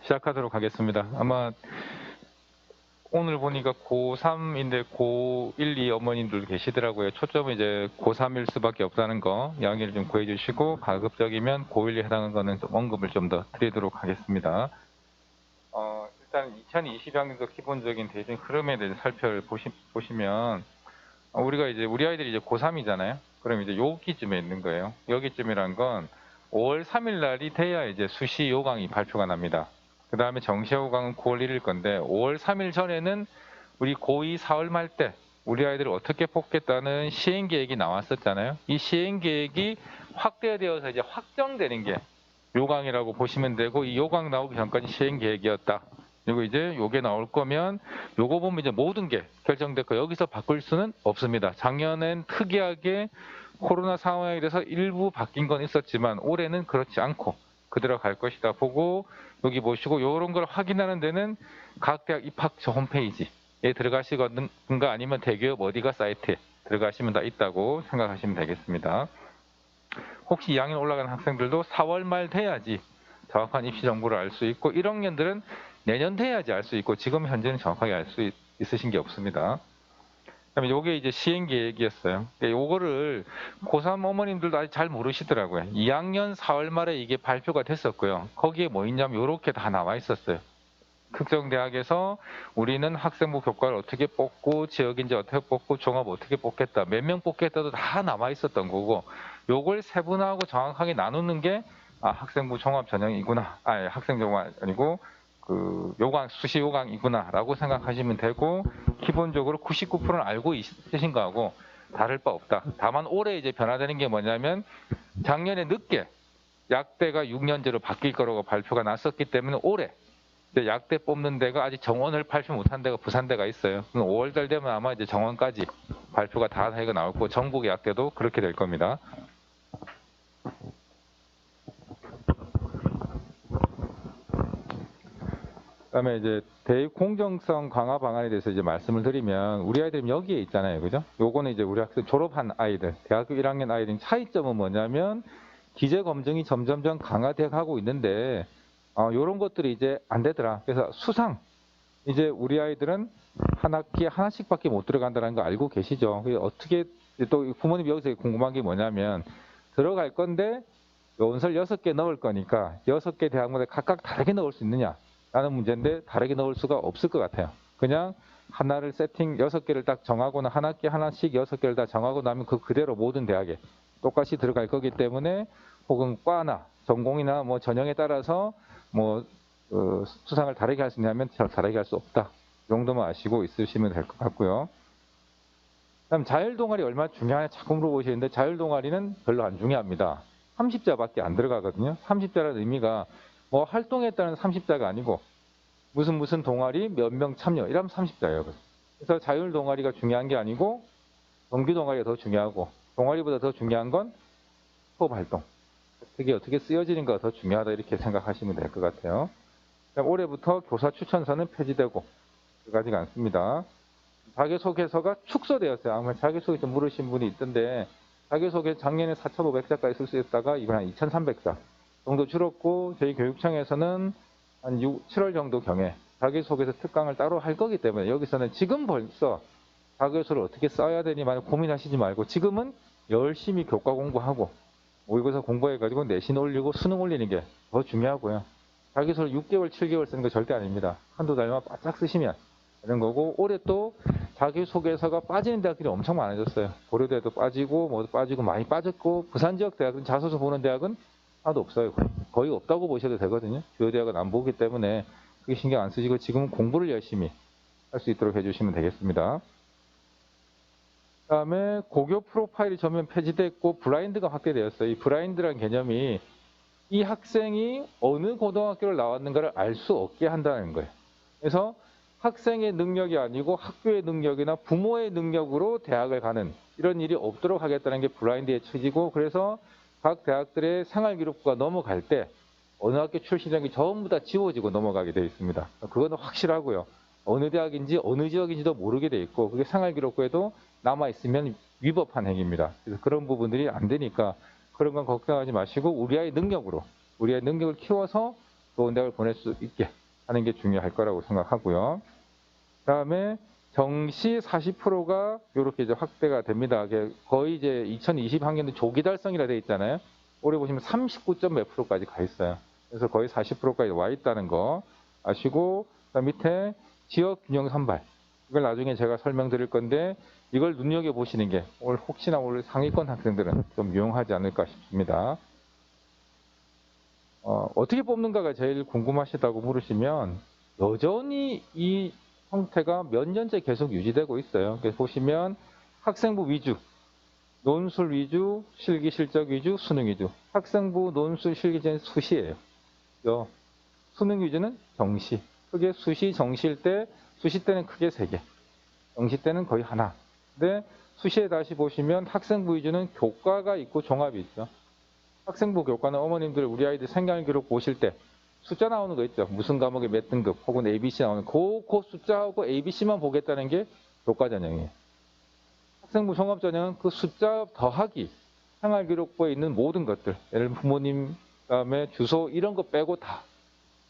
시작하도록 하겠습니다. 아마 오늘 보니까 고3인데 고1, 2 어머님들 계시더라고요. 초점은 이제 고3일 수밖에 없다는 거 양해를 좀 구해 주시고, 가급적이면 고1에 해당하는 거는 좀 언급을 좀 더 드리도록 하겠습니다. 일단 2020학년도 기본적인 대중 흐름에 대해서 살펴보시면, 우리가 이제 우리 아이들이 이제 고3이잖아요. 그럼 이제 여기쯤에 있는 거예요. 여기쯤이란 건 5월 3일 날이 돼야 이제 수시 요강이 발표가 납니다. 그 다음에 정시 요강은 9월 1일 건데, 5월 3일 전에는 우리 고2 4월 말 때 우리 아이들을 어떻게 뽑겠다는 시행 계획이 나왔었잖아요. 이 시행 계획이 확대되어서 이제 확정되는 게 요강이라고 보시면 되고, 이 요강 나오기 전까지 시행 계획이었다. 그리고 이제 요게 나올 거면 요거 보면 이제 모든 게 결정됐고 여기서 바꿀 수는 없습니다. 작년엔 특이하게 코로나 상황에 대해서 일부 바뀐 건 있었지만 올해는 그렇지 않고 그대로 갈 것이다 보고, 여기 보시고 이런 걸 확인하는 데는 각 대학 입학처 홈페이지에 들어가시거든가 아니면 대기업 어디가 사이트에 들어가시면 다 있다고 생각하시면 되겠습니다. 혹시 2학년 올라가는 학생들도 4월 말 돼야지 정확한 입시 정보를 알 수 있고, 1학년들은 내년 돼야지 알 수 있고, 지금 현재는 정확하게 알 수 있으신 게 없습니다. 그다음에 요게 이제 시행 계획이었어요. 요거를 고3 어머님들도 아직 잘 모르시더라고요. 2학년 4월 말에 이게 발표가 됐었고요. 거기에 뭐 있냐면 요렇게 다 나와 있었어요. 특정 대학에서 우리는 학생부 교과를 어떻게 뽑고 지역인지 어떻게 뽑고 종합 어떻게 뽑겠다, 몇 명 뽑겠다도 다 남아 있었던 거고, 요걸 세분화하고 정확하게 나누는 게 학생부 종합 전형이구나, 학생 종합 아니고 그 요강 수시 요강이구나라고 생각하시면 되고, 기본적으로 99%는 알고 있으신 거하고 다를 바 없다. 다만 올해 이제 변화되는 게 뭐냐면, 작년에 늦게 약대가 6년제로 바뀔 거라고 발표가 났었기 때문에 올해 약대 뽑는 데가 아직 정원을 발표 못한 데가 부산대가 있어요. 5월달 되면 아마 이제 정원까지 발표가 다 해가 나올 거고, 전국의 약대도 그렇게 될 겁니다. 그다음에 이제 대입 공정성 강화 방안에 대해서 이제 말씀을 드리면, 우리 아이들은 여기에 있잖아요, 그죠? 요거는 이제 우리 학생 졸업한 아이들, 대학교 1학년 아이들 차이점은 뭐냐면, 기재 검증이 점점점 강화돼 가고 있는데, 요런 것들이 이제 안 되더라. 그래서 수상, 이제 우리 아이들은 한 학기에 하나씩밖에 못 들어간다는 거 알고 계시죠? 어떻게, 또 부모님 여기서 궁금한 게 뭐냐면, 들어갈 건데 원서를 6개 넣을 거니까 6개 대학마다 각각 다르게 넣을 수 있느냐 라는 문제인데, 다르게 넣을 수가 없을 것 같아요. 그냥 하나를 세팅 6개를 딱 정하고는 한 학기 하나씩 6개를 다 정하고 나면 그 그대로 모든 대학에 똑같이 들어갈 거기 때문에, 혹은 과나 전공이나 뭐 전형에 따라서 뭐 수상을 다르게 할 수 있냐면 다르게 할 수 없다. 이 정도만 아시고 있으시면 될 것 같고요. 그다음 자율동아리 얼마나 중요하냐 자꾸 물어보시는데, 자율동아리는 별로 안 중요합니다. 30자밖에 안 들어가거든요. 30자라는 의미가 뭐 활동했다는 30자가 아니고 무슨 동아리 몇 명 참여 이러면 30자예요. 그래서 자율동아리가 중요한 게 아니고 정규동아리가 더 중요하고, 동아리보다 더 중요한 건 수업활동, 그게 어떻게 쓰여지는가 더 중요하다, 이렇게 생각하시면 될 것 같아요. 올해부터 교사 추천서는 폐지되고 들어가지가 않습니다. 자기소개서가 축소되었어요. 아마 자기소개 좀 물으신 분이 있던데, 자기소개 작년에 4,500자까지 쓸 수 있다가 이번 한 2,300자 정도 줄었고, 저희 교육청에서는 한 7월 정도 경에 자기소개서 특강을 따로 할 거기 때문에, 여기서는 지금 벌써 자기소개서를 어떻게 써야 되니 많이 고민하시지 말고, 지금은 열심히 교과 공부하고 모의고사 공부해가지고 내신 올리고 수능 올리는 게 더 중요하고요. 자기소개서 6개월, 7개월 쓰는 거 절대 아닙니다. 한두 달만 바짝 쓰시면 되는 거고, 올해 또 자기소개서가 빠지는 대학들이 엄청 많아졌어요. 고려대도 빠지고 뭐도 빠지고 많이 빠졌고, 부산 지역 대학은 자소서 보는 대학은 하나도 없어요. 거의 없다고 보셔도 되거든요. 주요 대학은 안 보기 때문에 그게 신경 안 쓰시고, 지금은 공부를 열심히 할 수 있도록 해주시면 되겠습니다. 그다음에 고교 프로파일이 전면 폐지됐고 블라인드가 확대되었어요. 이 블라인드라는 개념이 이 학생이 어느 고등학교를 나왔는가를 알 수 없게 한다는 거예요. 그래서 학생의 능력이 아니고 학교의 능력이나 부모의 능력으로 대학을 가는 이런 일이 없도록 하겠다는 게 블라인드의 취지고, 그래서 각 대학들의 생활기록부가 넘어갈 때 어느 학교 출신이라는 게 전부 다 지워지고 넘어가게 되어 있습니다. 그거는 확실하고요. 어느 대학인지 어느 지역인지도 모르게 되어 있고, 그게 생활기록부에도 남아있으면 위법한 행위입니다. 그래서 그런 부분들이 안 되니까 그런 건 걱정하지 마시고, 우리 아이 능력으로, 우리 아이 능력을 키워서 좋은 대학을 보낼 수 있게 하는 게 중요할 거라고 생각하고요. 그다음에 정시 40%가 이렇게 이제 확대가 됩니다. 거의 이제 2020 학년도 조기 달성이라 돼 있잖아요. 올해 보시면 39점 몇 프로까지 가 있어요. 그래서 거의 40%까지 와 있다는 거 아시고, 그다음 밑에 지역 균형 선발. 이걸 나중에 제가 설명드릴 건데 이걸 눈여겨 보시는 게 혹시나 올 상위권 학생들은 좀 유용하지 않을까 싶습니다. 어떻게 뽑는가가 제일 궁금하시다고 물으시면 여전히 이 형태가 몇 년째 계속 유지되고 있어요. 그래서 보시면 학생부 위주, 논술 위주, 실기 실적 위주, 수능 위주. 학생부 논술 실기는 수시예요. 수능 위주는 정시. 크게 수시, 정시일 때 수시 때는 크게 3개, 정시 때는 거의 하나. 근데 수시에 다시 보시면 학생부 위주는 교과가 있고 종합이 있죠. 학생부 교과는 어머님들 우리 아이들 생활기록 보실 때 숫자 나오는 거 있죠. 무슨 과목에 몇 등급 혹은 ABC 나오는 그 숫자하고 ABC만 보겠다는 게 교과 전형이에요. 학생부 종합 전형은 그 숫자 더하기 생활기록부에 있는 모든 것들, 예를 들면 부모님 다음에 주소 이런 거 빼고 다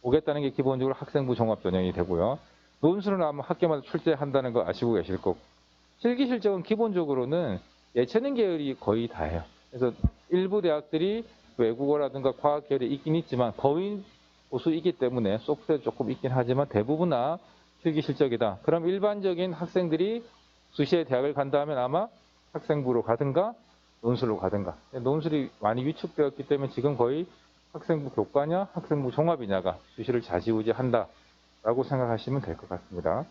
보겠다는 게 기본적으로 학생부 종합 전형이 되고요. 논술은 아마 학교마다 출제한다는 거 아시고 계실 거고, 실기 실적은 기본적으로는 예체능 계열이 거의 다예요. 그래서 일부 대학들이 외국어라든가 과학 계열이 있긴 있지만 거의 보수이기 때문에 소프트웨어 조금 있긴 하지만 대부분 다 실기 실적이다. 그럼 일반적인 학생들이 수시에 대학을 간다면 아마 학생부로 가든가 논술로 가든가. 논술이 많이 위축되었기 때문에 지금 거의 학생부 교과냐 학생부 종합이냐가 수시를 좌지우지한다라고 생각하시면 될 것 같습니다.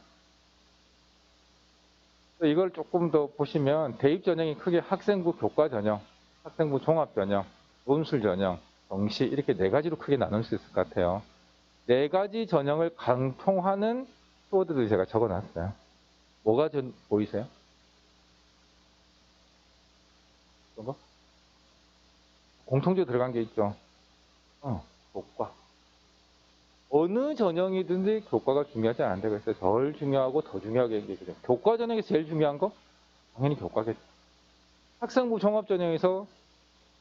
이걸 조금 더 보시면 대입 전형이 크게 학생부 교과 전형, 학생부 종합 전형, 논술 전형, 정시 이렇게 4가지로 크게 나눌 수 있을 것 같아요. 4가지 전형을 강통하는 키워드들 제가 적어놨어요. 뭐가 보이세요? 그런 거? 공통적으로 들어간 게 있죠. 교과. 어느 전형이든지 교과가 중요하지 않은데 그래서 덜 중요하고 더 중요하게 얘기해요. 교과 전형에서 제일 중요한 거? 당연히 교과겠죠. 학생부 종합 전형에서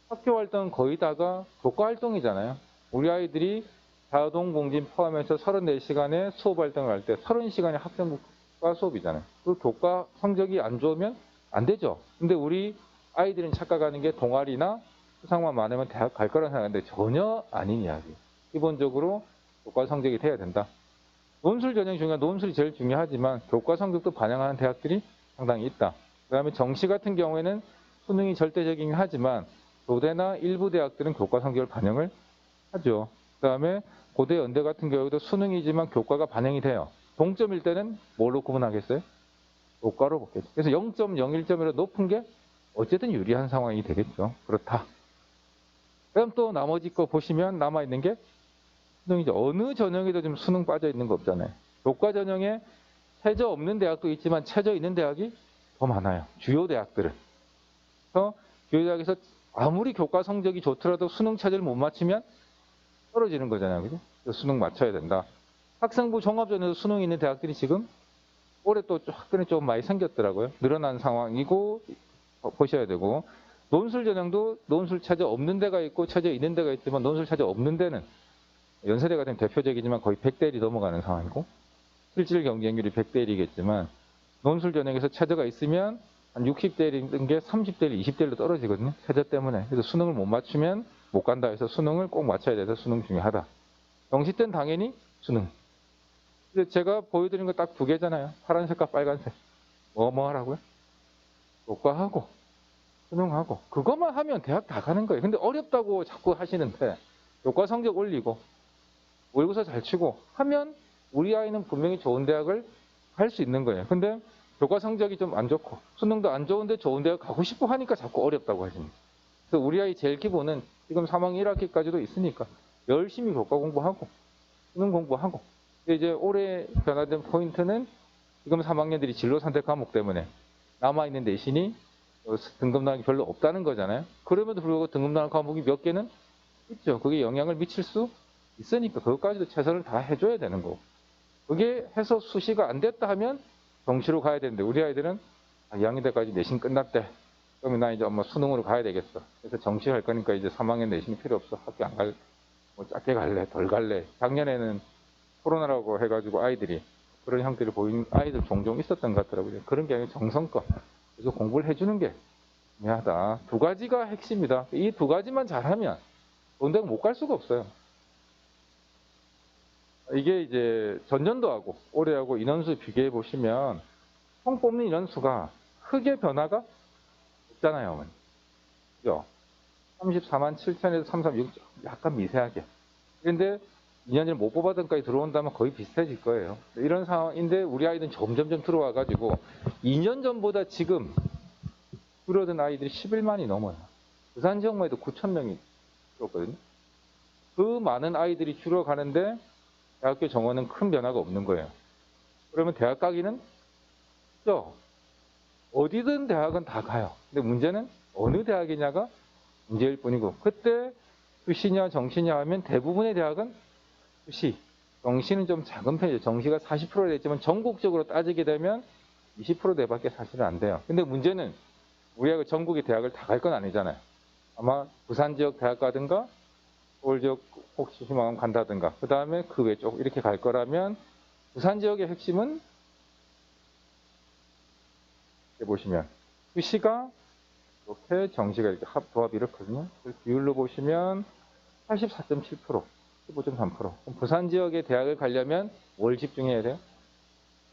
학교 활동은 거의 다가 교과 활동이잖아요. 우리 아이들이 자동 공진 포함해서 34시간에 수업 활동을 할 때 30시간이 학생부과 수업이잖아요. 그 교과 성적이 안 좋으면 안 되죠. 근데 우리 아이들은 착각하는 게 동아리나 수상만 많으면 대학 갈 거라는 생각하는데 전혀 아닌 이야기. 기본적으로 교과 성적이 돼야 된다. 논술 전형이 중요한, 논술이 제일 중요하지만 교과 성적도 반영하는 대학들이 상당히 있다. 그 다음에 정시 같은 경우에는 수능이 절대적이긴 하지만 교대나 일부 대학들은 교과 성적을 반영을 하죠. 그 다음에 고대 연대 같은 경우도 수능이지만 교과가 반영이 돼요. 동점일 때는 뭘로 구분하겠어요? 교과로 보겠죠. 그래서 0.01점이라 높은 게 어쨌든 유리한 상황이 되겠죠. 그렇다. 그럼 또 나머지 거 보시면 남아있는 게 수능이죠. 어느 전형에도 지금 수능 빠져 있는 거 없잖아요. 교과 전형에 최저 없는 대학도 있지만 최저 있는 대학이 더 많아요. 주요 대학들은. 그래서 주요 대학에서 아무리 교과 성적이 좋더라도 수능 최저를 못 맞추면 떨어지는 거잖아요. 그죠? 수능 맞춰야 된다. 학생부 종합전에서 수능이 있는 대학들이 지금 올해 또 학교는 좀 많이 생겼더라고요. 늘어난 상황이고 보셔야 되고, 논술 전형도 논술 최저 없는 데가 있고 최저 있는 데가 있지만 논술 최저 없는 데는 연세대 같은 대표적이지만 거의 100대 1이 넘어가는 상황이고, 실질 경쟁률이 100대 1이겠지만 논술 전형에서 최저가 있으면 한 60대 1인 게 30대 1, 20대 1로 떨어지거든요. 최저 때문에. 그래서 수능을 못 맞추면 못 간다 해서 수능을 꼭 맞춰야 돼서 수능 중요하다. 정시 때는 당연히 수능. 근데 제가 보여드린 거 딱 2개잖아요. 파란색과 빨간색. 뭐 하라고요? 교과하고 수능하고 그것만 하면 대학 다 가는 거예요. 근데 어렵다고 자꾸 하시는데 교과 성적 올리고 모의고사 잘 치고 하면 우리 아이는 분명히 좋은 대학을 갈 수 있는 거예요. 근데 교과 성적이 좀 안 좋고 수능도 안 좋은데 좋은 대학 가고 싶어 하니까 자꾸 어렵다고 하십니다. 그래서 우리 아이 제일 기본은 지금 3학년 1학기까지도 있으니까 열심히 교과 공부하고 수능 공부하고, 이제 올해 변화된 포인트는 지금 3학년들이 진로 선택 과목 때문에 남아있는 내신이 등급 나기 별로 없다는 거잖아요. 그럼에도 불구하고 등급 나는 과목이 몇 개는 있죠. 그게 영향을 미칠 수 있으니까 그것까지도 최선을 다 해줘야 되는 거고, 그게 해서 수시가 안 됐다 하면 정시로 가야 되는데 우리 아이들은 2학년 때까지 내신 끝났대. 그러면 나 이제 엄마 수능으로 가야 되겠어. 그래서 정시 할 거니까 이제 3학년 내신이 필요 없어. 학교 안 갈 뭐 작게 갈래, 덜 갈래. 작년에는 코로나라고 해가지고 아이들이 그런 형태를 보이는 아이들 종종 있었던 것 같더라고요. 그런 게 아니라 정성껏 그래서 공부를 해주는 게 중요하다. 두 가지가 핵심이다. 이 두 가지만 잘하면 본대학 못 갈 수가 없어요. 이게 이제 전년도하고 올해하고 인원수 비교해 보시면 총 뽑는 인원수가 크게 변화가 없잖아요. 어머니. 그죠? 34만 7천에서 336 약간 미세하게. 그런데 2년 전에 못 뽑았던 까지 들어온다면 거의 비슷해질 거예요. 이런 상황인데 우리 아이들은 점점점 들어와가지고 2년 전보다 지금 줄어든 아이들이 11만이 넘어요. 부산 지역만 해도 9천 명이 줄었거든요. 그 많은 아이들이 줄어가는데 대학교 정원은 큰 변화가 없는 거예요. 그러면 대학 가기는 쉽죠. 어디든 대학은 다 가요. 근데 문제는 어느 대학이냐가 문제일 뿐이고, 그때 수시냐 정시냐 하면 대부분의 대학은 수시, 정시는 좀 작은 편이죠. 정시가 40% 됐지만 전국적으로 따지게 되면 20%대밖에 사실은 안 돼요. 근데 문제는 우리가 전국의 대학을 다 갈 건 아니잖아요. 아마 부산 지역 대학 가든가 서울 지역 혹시 희망하면 간다든가 그 다음에 그 외쪽 이렇게 갈 거라면 부산 지역의 핵심은 이렇게 보시면 수시가 이렇게 정시가 이렇게 조합이 이렇거든요. 비율로 보시면 84.7%, 15.3%. 그럼 부산 지역의 대학을 가려면 뭘 집중해야 돼요?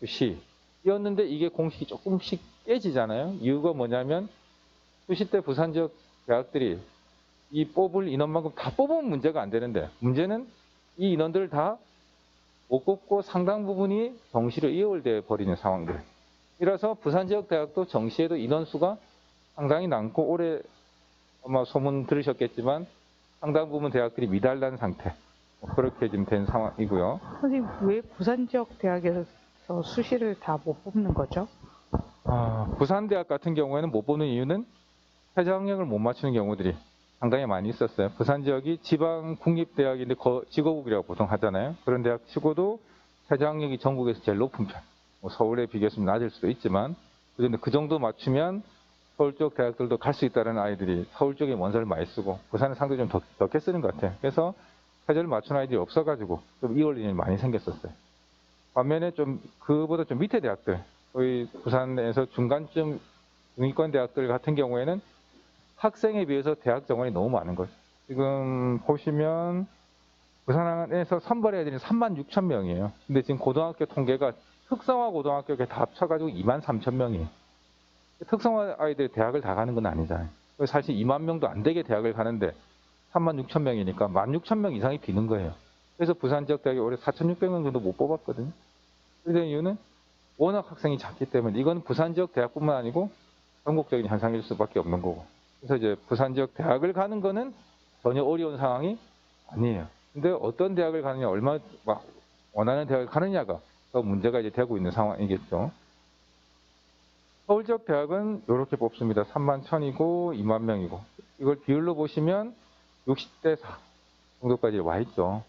수시였는데 이게 공식이 조금씩 깨지잖아요. 이유가 뭐냐면 수시 때 부산 지역 대학들이 이 뽑을 인원만큼 다 뽑으면 문제가 안 되는데 문제는 이 인원들을 다 못 뽑고 상당 부분이 정시로 이월돼 버리는 상황들. 이라서 부산 지역 대학도 정시에도 인원수가 상당히 많고 올해 아마 소문 들으셨겠지만 상당 부분 대학들이 미달난 상태. 그렇게 지금 된 상황이고요. 선생님, 왜 부산 지역 대학에서 수시를 다 못 뽑는 거죠? 부산 대학 같은 경우에는 못 뽑는 이유는 최저학력을 못 맞추는 경우들이 상당히 많이 있었어요. 부산 지역이 지방 국립대학인데 직업국이라고 보통 하잖아요. 그런 대학 치고도 최저학력이 전국에서 제일 높은 편. 뭐 서울에 비교해서 낮을 수도 있지만 그런데 그 정도 맞추면 서울 쪽 대학들도 갈 수 있다는 아이들이 서울 쪽에 원서를 많이 쓰고 부산은 상당히 좀 적게 쓰는 것 같아요. 그래서 최저를 맞춘 아이들이 없어가지고 좀 이월인이 많이 생겼었어요. 반면에 좀 그보다 좀 밑에 대학들, 거의 부산에서 중간쯤 중위권 대학들 같은 경우에는 학생에 비해서 대학 정원이 너무 많은 거죠. 지금 보시면 부산에서 선발해야 되는 3만 6천 명이에요. 근데 지금 고등학교 통계가 특성화 고등학교 다 합쳐가지고 2만 3천 명이에요. 특성화 아이들 대학을 다 가는 건 아니잖아요. 사실 2만 명도 안 되게 대학을 가는데 3만 6천 명이니까 1만 6천 명 이상이 비는 거예요. 그래서 부산 지역 대학이 올해 4,600명 정도 못 뽑았거든요. 그런 이유는 워낙 학생이 작기 때문에 이건 부산 지역 대학뿐만 아니고 전국적인 현상일 수밖에 없는 거고. 그래서 이제 부산 지역 대학을 가는 거는 전혀 어려운 상황이 아니에요. 근데 어떤 대학을 가느냐, 얼마 원하는 대학을 가느냐가 더 문제가 이제 되고 있는 상황이겠죠. 서울 지역 대학은 이렇게 뽑습니다. 3만 1,000이고 2만 명이고 이걸 비율로 보시면 60대 4 정도까지 와 있죠.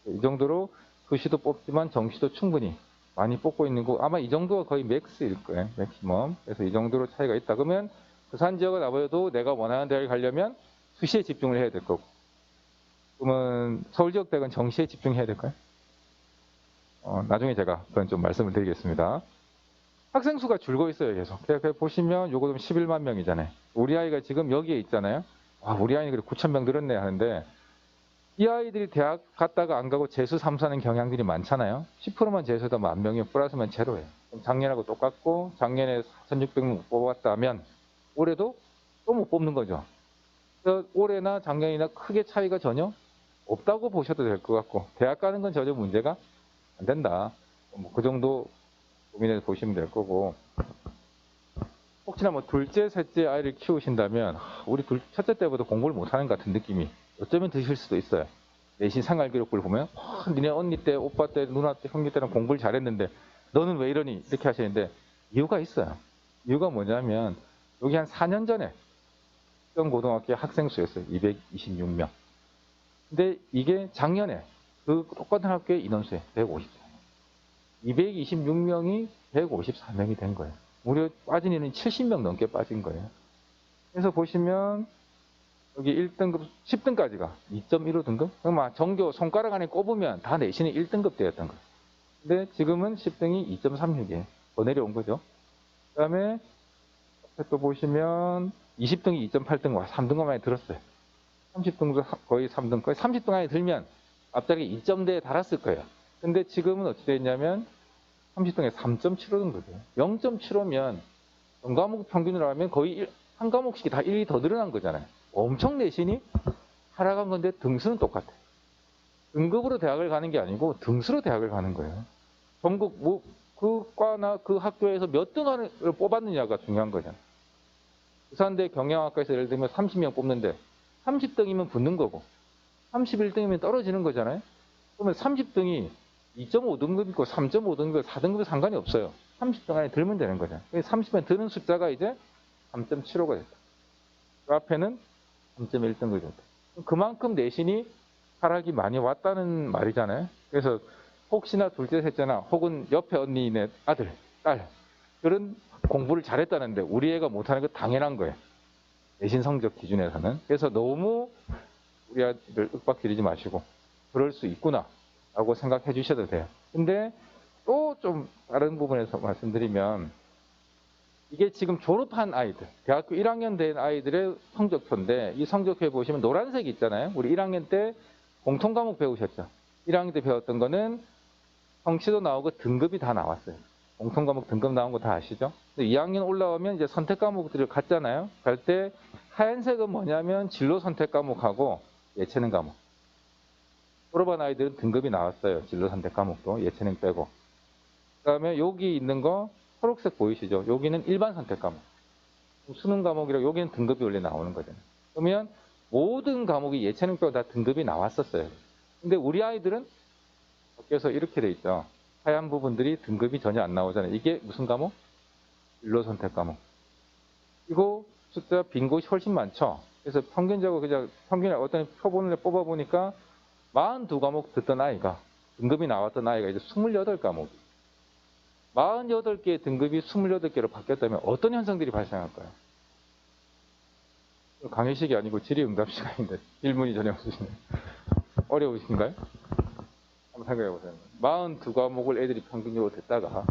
이 정도로 수시도 뽑지만 정시도 충분히 많이 뽑고 있는 거 아마 이 정도가 거의 맥스일 거예요. 맥시멈. 그래서 이 정도로 차이가 있다. 그러면 부산 지역은 아무래도 내가 원하는 대학을 가려면 수시에 집중을 해야 될 거고 그러면 서울 지역 대학은 정시에 집중해야 될까요? 나중에 제가 그건 좀 말씀을 드리겠습니다. 학생 수가 줄고 있어요, 계속. 보시면 요거 좀 11만 명이잖아요. 우리 아이가 지금 여기에 있잖아요. 우리 아이는 그래 9천 명 늘었네 하는데 이 아이들이 대학 갔다가 안 가고 재수 3사는 경향들이 많잖아요. 10%만 재수해도 10,000명이면 플러스면 제로예요. 그럼 작년하고 똑같고 작년에 4,600명 못 뽑았다면 올해도 또 못 뽑는 거죠. 그래서 올해나 작년이나 크게 차이가 전혀 없다고 보셔도 될 것 같고 대학 가는 건 전혀 문제가 안 된다. 그 정도 고민해서 보시면 될 거고 혹시나 둘째, 셋째 아이를 키우신다면 우리 첫째 때보다 공부를 못하는 것 같은 느낌이 어쩌면 드실 수도 있어요. 내신 생활 기록부를 보면 니네 언니 때, 오빠 때, 누나 때, 형님 때는 공부를 잘했는데 너는 왜 이러니? 이렇게 하시는데 이유가 있어요. 이유가 뭐냐면 여기 한 4년 전에 고등학교 학생 수였어요. 226명. 근데 이게 작년에 그 똑같은 학교의 인원수에 154명. 226명이 154명이 된 거예요. 무려 빠진 인원이 70명 넘게 빠진 거예요. 그래서 보시면 여기 1등급 10등까지가 2.15 등급. 그러면 전교 손가락 안에 꼽으면 다 내신이 1등급 되었던 거예요. 근데 지금은 10등이 2.36이에요. 더 내려온 거죠. 그 다음에 또 보시면 20등이 2.8등, 3등급 안에 들었어요. 30등도 거의 3등, 거의 30등 안에 들면 앞자리 2점대에 달았을 거예요. 근데 지금은 어떻게 됐냐면 30등에 3.75등급이에요. 0.75면 전과목 평균으로 하면 거의 한 과목씩이 다 1이 더 늘어난 거잖아요. 엄청 내신이 하락한 건데 등수는 똑같아요. 등급으로 대학을 가는 게 아니고 등수로 대학을 가는 거예요. 전국 뭐 그 과나 그 학교에서 몇 등을 뽑았느냐가 중요한 거잖아요. 부산대 경영학과에서 예를 들면 30명 뽑는데 30등이면 붙는 거고 31등이면 떨어지는 거잖아요. 그러면 30등이 2.5등급이고 3.5등급, 4등급이 상관이 없어요. 30등 안에 들면 되는 거잖아요. 30면 드는 숫자가 이제 3.75가 됐다. 그 앞에는 3.1등급이 됐다. 그만큼 내신이 하락이 많이 왔다는 말이잖아요. 그래서 혹시나 둘째, 셋째나 혹은 옆에 언니네 아들, 딸 그런 공부를 잘했다는데 우리 애가 못하는 거 당연한 거예요. 내신 성적 기준에서는. 그래서 너무 우리 아들 윽박지르지 마시고 그럴 수 있구나 라고 생각해 주셔도 돼요. 근데 또 좀 다른 부분에서 말씀드리면 이게 지금 졸업한 아이들, 대학교 1학년 된 아이들의 성적표인데 이 성적표에 보시면 노란색이 있잖아요. 우리 1학년 때 공통과목 배우셨죠? 1학년 때 배웠던 거는 성취도 나오고 등급이 다 나왔어요. 공통과목 등급 나온 거 다 아시죠? 2학년 올라오면 이제 선택 과목들을 갔잖아요. 갈 때 하얀색은 뭐냐면 진로 선택 과목하고 예체능 과목. 졸업한 아이들은 등급이 나왔어요. 진로 선택 과목도 예체능 빼고. 그다음에 여기 있는 거 초록색 보이시죠? 여기는 일반 선택 과목. 수능 과목이라 여기는 등급이 원래 나오는 거잖아요. 그러면 모든 과목이 예체능 빼고 다 등급이 나왔었어요. 근데 우리 아이들은 밖에서 이렇게 돼 있죠. 하얀 부분들이 등급이 전혀 안 나오잖아요. 이게 무슨 과목? 진로 선택 과목. 이거 숫자 빈 곳이 훨씬 많죠. 그래서 평균적으로 그냥 평균에 어떤 표본을 뽑아보니까 42과목 듣던 아이가 등급이 나왔던 아이가 이제 28과목. 48개의 등급이 28개로 바뀌었다면 어떤 현상들이 발생할까요? 강의식이 아니고 질의응답 시간인데 질문이 전혀 없으시네요. 어려우신가요? 한번 생각해 보세요. 42과목을 애들이 평균적으로 듣다가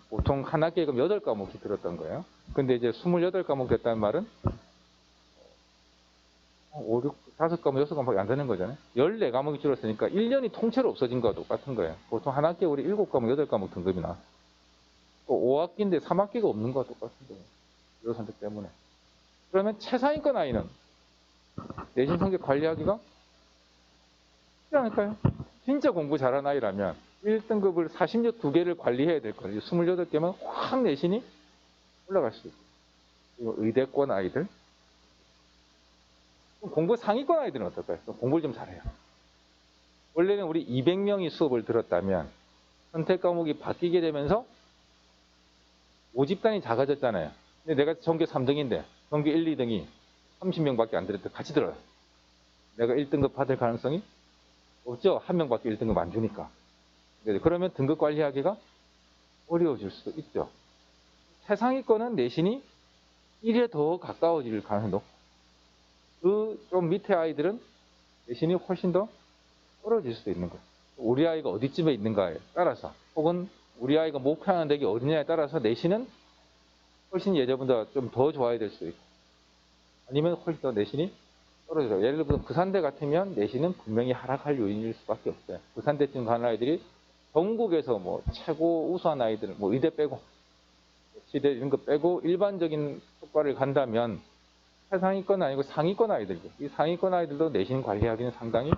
보통 한 학기에 그럼 8과목이 들었던 거예요. 근데 이제 28과목 됐다는 말은 5, 6, 5과목, 6과목이 안 되는 거잖아요. 14과목이 줄었으니까 1년이 통째로 없어진 거와 똑같은 거예요. 보통 한 학기에 우리 7과목, 8과목 등급이 나왔어요. 또 5학기인데 3학기가 없는 거와 똑같은 거예요. 이런 선택 때문에. 그러면 최상위권 아이는 내신 성적 관리하기가 쉽지 않을까요? 진짜 공부 잘하는 아이라면 1등급을 42개를 관리해야 될 거예요. 28개면 확 내신이 올라갈 수 있어요. 그리고 의대권 아이들. 공부 상위권 아이들은 어떨까요? 공부를 좀 잘해요. 원래는 우리 200명이 수업을 들었다면 선택 과목이 바뀌게 되면서 모집단이 작아졌잖아요. 근데 내가 전교 3등인데 전교 1, 2등이 30명밖에 안 들었다 같이 들어요. 내가 1등급 받을 가능성이 없죠. 한 명밖에 1등급 안 주니까. 그러면 등급 관리하기가 어려워질 수도 있죠. 최상위권은 내신이 1에 더 가까워질 가능성이 높고 그 좀 밑에 아이들은 내신이 훨씬 더 떨어질 수도 있는 거예요. 우리 아이가 어디쯤에 있는가에 따라서 혹은 우리 아이가 목표하는 덱이 어디냐에 따라서 내신은 훨씬 예전보다 좀 더 좋아야 될 수도 있고 아니면 훨씬 더 내신이 떨어져요. 예를 들어 부산대 같으면 내신은 분명히 하락할 요인일 수밖에 없어요. 부산대쯤 가는 아이들이 전국에서 뭐 최고 우수한 아이들, 뭐 의대 빼고 시대 이런 거 빼고 일반적인 효과를 간다면 최상위권 아니고 상위권 아이들도 이 상위권 아이들도 내신 관리하기는 상당히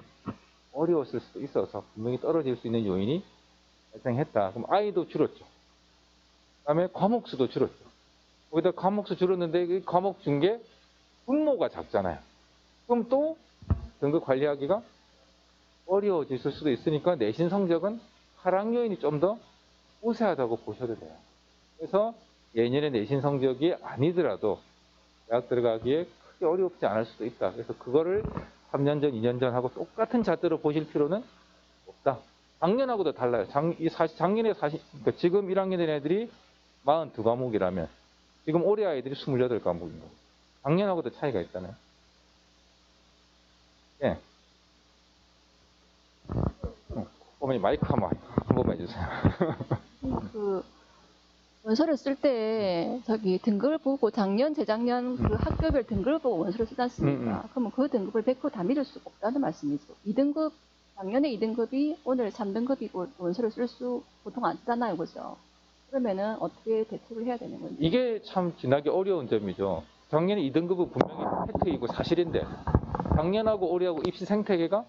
어려웠을 수도 있어서 분명히 떨어질 수 있는 요인이 발생했다. 그럼 아이도 줄었죠. 그다음에 과목 수도 줄었죠. 거기다 과목 수 줄었는데 이 과목 준 게 분모가 작잖아요. 그럼 또 등급 관리하기가 어려워질 수도 있으니까 내신 성적은 하락 요인이 좀 더 우세하다고 보셔도 돼요. 그래서 예년의 내신 성적이 아니더라도 대학 들어가기에 크게 어렵지 않을 수도 있다. 그래서 그거를 3년 전, 2년 전하고 똑같은 잣대로 보실 필요는 없다. 작년하고도 달라요. 작년에 그러니까 지금 1학년 된 애들이 42과목이라면 지금 올해 아이들이 28과목인 거예요. 작년하고도 차이가 있잖아요. 예. 어머니 마이크 한 번만 해주세요. 그 원서를 쓸 때 저기 등급을 보고 작년, 재작년 그 학교별 등급을 보고 원서를 쓰지 않습니까? 그러면 그 등급을 100% 다 믿을 수가 없다는 말씀이죠. 2등급, 작년에 2등급이 오늘 3등급이고 원서를 쓸 수 보통 안 쓰잖아요. 그죠? 그러면은 어떻게 대처를 해야 되는 건지. 이게 참 지나기 어려운 점이죠. 작년에 2등급은 분명히 팩트이고 사실인데 작년하고 올해하고 입시 생태계가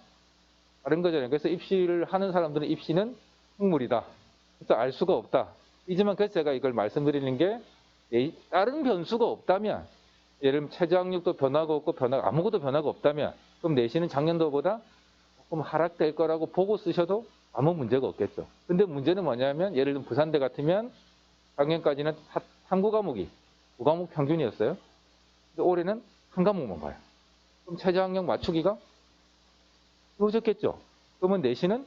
다른 거잖아요. 그래서 입시를 하는 사람들은 입시는 흉물이다. 그래서 알 수가 없다. 이지만 그래서 제가 이걸 말씀드리는 게 다른 변수가 없다면 예를 들면 최저학력도 변화가 없고 아무것도 변화가 없다면 그럼 내신은 작년도보다 조금 하락될 거라고 보고 쓰셔도 아무 문제가 없겠죠. 근데 문제는 뭐냐면 예를 들면 부산대 같으면 작년까지는 3과목이 9과목 평균이었어요. 근데 올해는 한 과목만 가요. 그럼 최저학력 맞추기가 쉬워졌겠죠. 그러면 내신은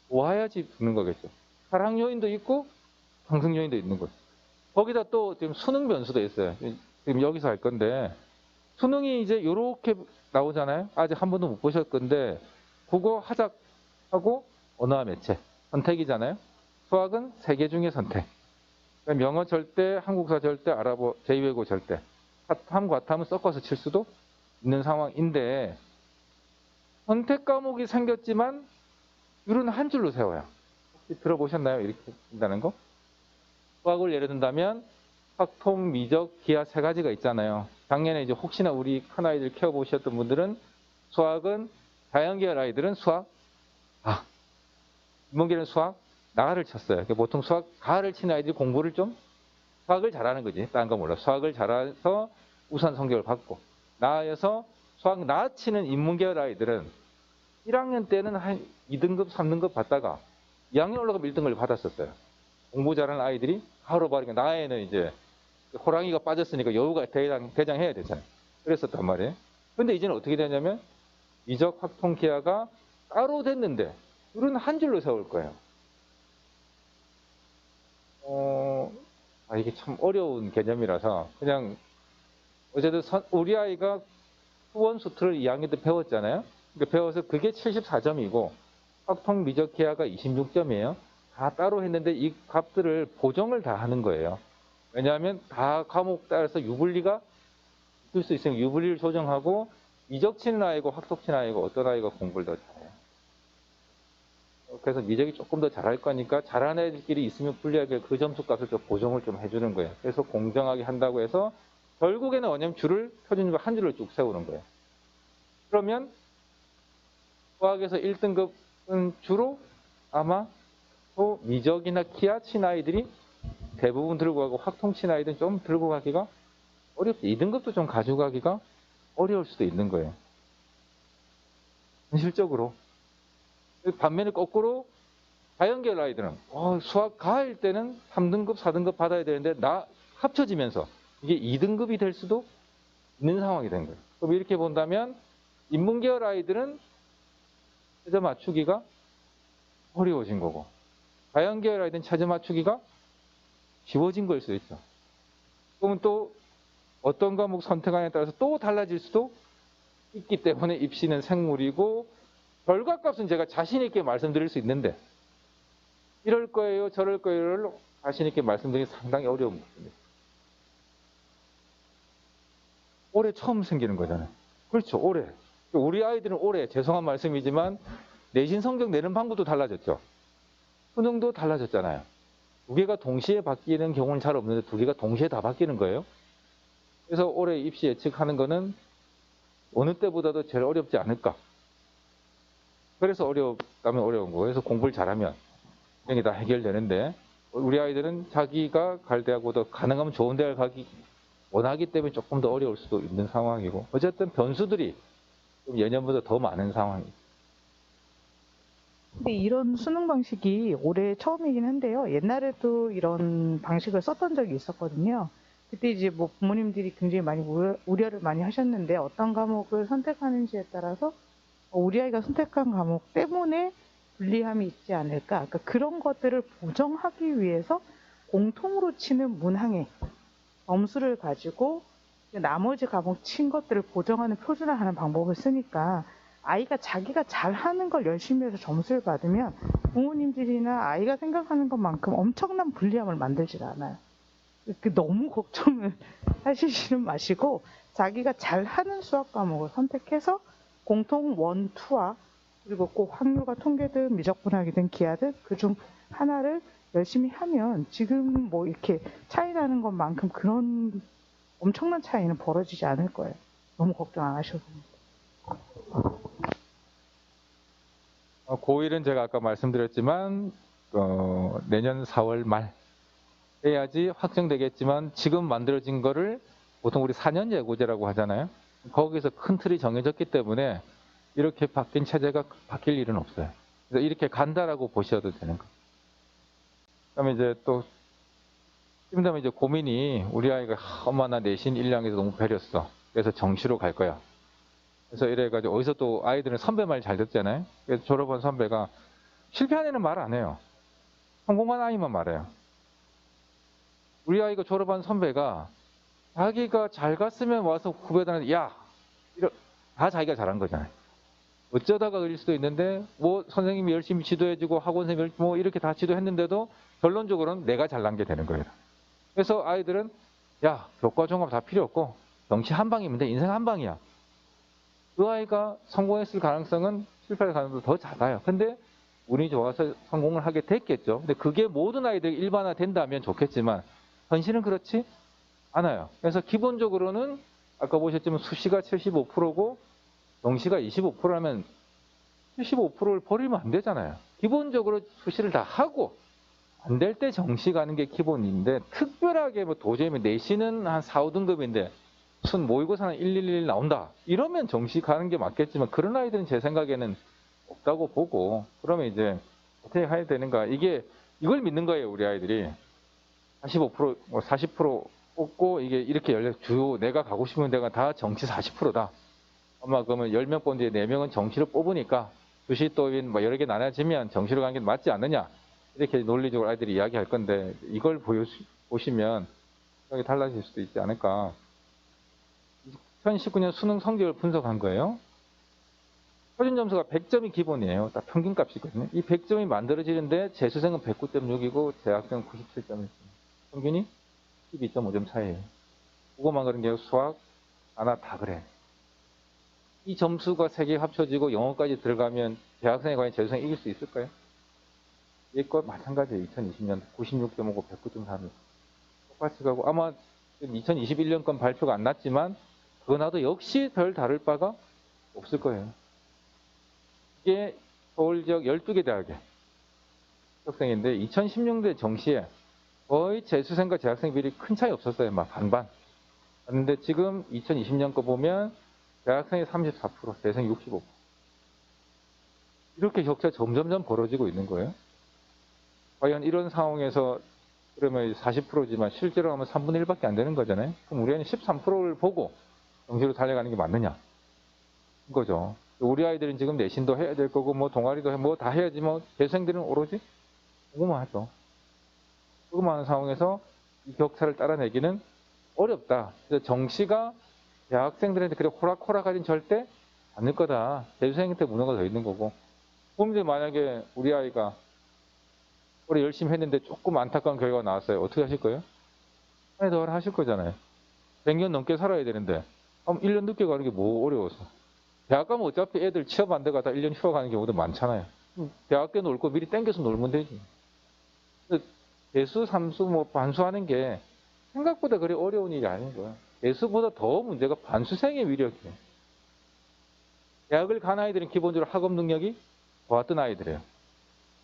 와야지 붙는 거겠죠. 하락 요인도 있고 상승 요인도 있는 거죠. 거기다 또 지금 수능 변수도 있어요. 지금 여기서 할 건데 수능이 이제 이렇게 나오잖아요. 아직 한 번도 못 보실 건데 국어 하작하고 언어와 매체 선택이잖아요. 수학은 세 개 중에 선택. 그러니까 영어 절대, 한국사 절대, 아랍어, 제2외국어 절대. 사탐, 과탐은 섞어서 칠 수도 있는 상황인데 선택 과목이 생겼지만 줄은 한 줄로 세워요. 혹시 들어보셨나요? 이렇게 된다는 거? 수학을 예를 든다면 학통, 미적, 기하 세 가지가 있잖아요. 작년에 이제 혹시나 우리 큰아이들 키워보셨던 분들은 수학은 자연계열 아이들은 수학 인문계는 수학 나를 쳤어요. 그러니까 보통 수학 가를 치는 아이들이 공부를 좀 수학을 잘하는 거지. 다른 거 몰라. 수학을 잘해서 우수한 성적을 받고 나아서 수학 나 치는 인문계열 아이들은 1학년 때는 한 2등급, 3등급 받다가 2학년 올라가면 1등급을 받았었어요. 공부 잘하는 아이들이 하루 바르니까 나에는 이제 호랑이가 빠졌으니까 여우가 대장해야 되잖아요. 그랬었단 말이에요. 근데 이제는 어떻게 되냐면 미적, 학통, 기하가 따로 됐는데 줄은 한 줄로 세울 거예요. 이게 참 어려운 개념이라서 그냥 어제도 우리 아이가 후원 수트를 2학년 때 배웠잖아요. 그러니까 배워서 그게 74점이고 학통, 미적, 기하가 26점이에요. 다 따로 했는데 이 값들을 보정을 다 하는 거예요. 왜냐하면 다 과목 따라서 유불리가 있을 수 있으면 유불리를 조정하고 미적 치는 아이고 학통 치는 아이고 어떤 아이가 공부를 더 잘해요. 그래서 미적이 조금 더 잘할 거니까 잘하는 애들끼리 있으면 불리하게 그 점수 값을 좀 보정을 좀 해주는 거예요. 그래서 공정하게 한다고 해서 결국에는 뭐냐면 줄을 표준줄 한 줄을 쭉 세우는 거예요. 그러면 수학에서 1등급은 주로 아마 또 미적이나 기하 친 아이들이 대부분 들고 가고 학통 친 아이들은 좀 들고 가기가 어렵죠. 2등급도 좀 가져가기가 어려울 수도 있는 거예요. 현실적으로. 반면에 거꾸로 자연계열 아이들은 수학 가일 때는 3등급, 4등급 받아야 되는데 합쳐지면서 이게 2등급이 될 수도 있는 상황이 된 거예요. 그럼 이렇게 본다면 인문계열 아이들은 최저 맞추기가 어려워진 거고 자연계열 아이들은 최저 맞추기가 쉬워진 걸 수도 있죠. 그러면 또 어떤 과목 선택하냐에 따라서 또 달라질 수도 있기 때문에 입시는 생물이고 결과값은 제가 자신 있게 말씀드릴 수 있는데 이럴 거예요, 저럴 거예요를 자신 있게 말씀드리기 상당히 어려운 부분입니다. 올해 처음 생기는 거잖아요. 그렇죠, 올해. 우리 아이들은 올해 죄송한 말씀이지만 내신 성적 내는 방법도 달라졌죠. 수능도 달라졌잖아요. 두 개가 동시에 바뀌는 경우는 잘 없는데 두 개가 동시에 다 바뀌는 거예요. 그래서 올해 입시 예측하는 거는 어느 때보다도 제일 어렵지 않을까. 그래서 어렵다면 어려운 거예요. 그래서 공부를 잘하면 이게 다 해결되는데 우리 아이들은 자기가 갈 대학보다 가능하면 좋은 대학을 가기 원하기 때문에 조금 더 어려울 수도 있는 상황이고 어쨌든 변수들이 좀 예년보다 더 많은 상황입니다. 근데 이런 수능 방식이 올해 처음이긴 한데요. 옛날에도 이런 방식을 썼던 적이 있었거든요. 그때 이제 뭐 부모님들이 굉장히 많이 우려를 많이 하셨는데 어떤 과목을 선택하는지에 따라서 우리 아이가 선택한 과목 때문에 불리함이 있지 않을까. 그러니까 그런 것들을 보정하기 위해서 공통으로 치는 문항의 점수를 가지고 나머지 과목 친 것들을 보정하는 표준화하는 방법을 쓰니까 아이가 자기가 잘하는 걸 열심히 해서 점수를 받으면 부모님들이나 아이가 생각하는 것만큼 엄청난 불리함을 만들질 않아요. 너무 걱정을 하시지는 마시고 자기가 잘하는 수학 과목을 선택해서 공통 원, 투와 그리고 꼭 확률과 통계든 미적분학이든 기하든 그중 하나를 열심히 하면 지금 뭐 이렇게 차이 나는 것만큼 그런 엄청난 차이는 벌어지지 않을 거예요. 너무 걱정 안 하셔도 됩니다. 고1은 제가 아까 말씀드렸지만 내년 4월 말 해야지 확정되겠지만 지금 만들어진 거를 보통 우리 4년 예고제라고 하잖아요. 거기서 큰 틀이 정해졌기 때문에 이렇게 바뀐 체제가 바뀔 일은 없어요. 그래서 이렇게 간다라고 보셔도 되는 거예요. 그다음에 이제 또 그다음에 이제 고민이 우리 아이가 엄마 나 내신 1학년에서 너무 배렸어. 그래서 정시로 갈 거야. 그래서 이래가지고 어디서 또 아이들은 선배 말 잘 듣잖아요. 그래서 졸업한 선배가 실패한 애는 말 안 해요. 성공한 아이만 말해요. 우리 아이가 졸업한 선배가 자기가 잘 갔으면 와서 후배들한테 다 자기가 잘한 거잖아요. 어쩌다가 그럴 수도 있는데 뭐 선생님이 열심히 지도해주고 학원 선생님이 뭐 이렇게 다 지도했는데도 결론적으로는 내가 잘난 게 되는 거예요. 그래서 아이들은 교과 종합 다 필요 없고 정시 한 방이면 돼. 인생 한 방이야. 그 아이가 성공했을 가능성은 실패할 가능성도 더 작아요. 근데 운이 좋아서 성공을 하게 됐겠죠. 근데 그게 모든 아이들이 일반화된다면 좋겠지만 현실은 그렇지 않아요. 그래서 기본적으로는 아까 보셨지만 수시가 75%고 정시가 25%라면 75%를 버리면 안 되잖아요. 기본적으로 수시를 다 하고 안 될 때 정시 가는 게 기본인데 특별하게 뭐 도저히 내신은 한 4, 5등급인데 무슨 모의고사는 111 나온다. 이러면 정시 가는 게 맞겠지만 그런 아이들은 제 생각에는 없다고 보고 그러면 이제 어떻게 해야 되는가. 이걸 믿는 거예요. 우리 아이들이. 45%, 40% 뽑고 이게 이렇게 주요 내가 가고 싶은 데가 다 정시 40%다. 엄마 그러면 10명 뽑는데 4명은 정시로 뽑으니까 수시 또인 뭐 여러 개 나눠지면 정시로 가는 게 맞지 않느냐. 이렇게 논리적으로 아이들이 이야기할 건데 이걸 보시면 생각이 달라질 수도 있지 않을까. 2019년 수능 성적을 분석한 거예요. 표준 점수가 100점이 기본이에요. 딱 평균값이거든요. 이 100점이 만들어지는데 재수생은 109.6이고 재학생은 97점이었어요. 평균이 12.5점 차이예요. 국어만 그런 게 아니고 수학, 하나 다 그래. 이 점수가 3개 합쳐지고 영어까지 들어가면 대학생이 과연 재수생 이길 수 있을까요? 얘과 마찬가지예요. 2020년 96.5고 109.3. 똑같이 가고 아마 2021년 건 발표가 안 났지만 그거 나도 역시 별 다를 바가 없을 거예요. 이게 서울 지역 12개 대학의 학생인데 2016년대 정시에 거의 재수생과 재학생 비율이 큰 차이 없었어요. 막 반반. 그런데 지금 2020년 거 보면 대학생이 34%, 재수생이 65%. 이렇게 격차 점점점 벌어지고 있는 거예요. 과연 이런 상황에서 그러면 40%지만 실제로 하면 3분의 1밖에 안 되는 거잖아요. 그럼 우리 아이는 13%를 보고 정시로 달려가는 게 맞느냐? 이거죠. 우리 아이들은 지금 내신도 해야 될 거고 뭐 동아리도 뭐 다 해야지 뭐 재수생들은 오로지 공부만 하죠. 그거만 하는 상황에서 이 격차를 따라내기는 어렵다. 그래서 정시가 대학생들한테 그래 호락호락하진 절대 않을 거다. 재수생한테 문화가 더 있는 거고. 그럼 이제 만약에 우리 아이가 올해 열심히 했는데 조금 안타까운 결과가 나왔어요. 어떻게 하실 거예요? 한 해 더 하실 거잖아요. 100년 넘게 살아야 되는데 1년 늦게 가는 게 뭐 어려워서. 대학 가면 어차피 애들 취업 안 돼가 다 1년 휴학 가는 경우도 많잖아요. 대학교 놀 거 미리 땡겨서 놀면 되지. 대수, 삼수, 뭐 반수하는 게 생각보다 그리 어려운 일이 아닌 거야. 대수보다 더 문제가 반수생의 위력이에요. 대학을 간 아이들은 기본적으로 학업 능력이 좋았던 아이들이에요.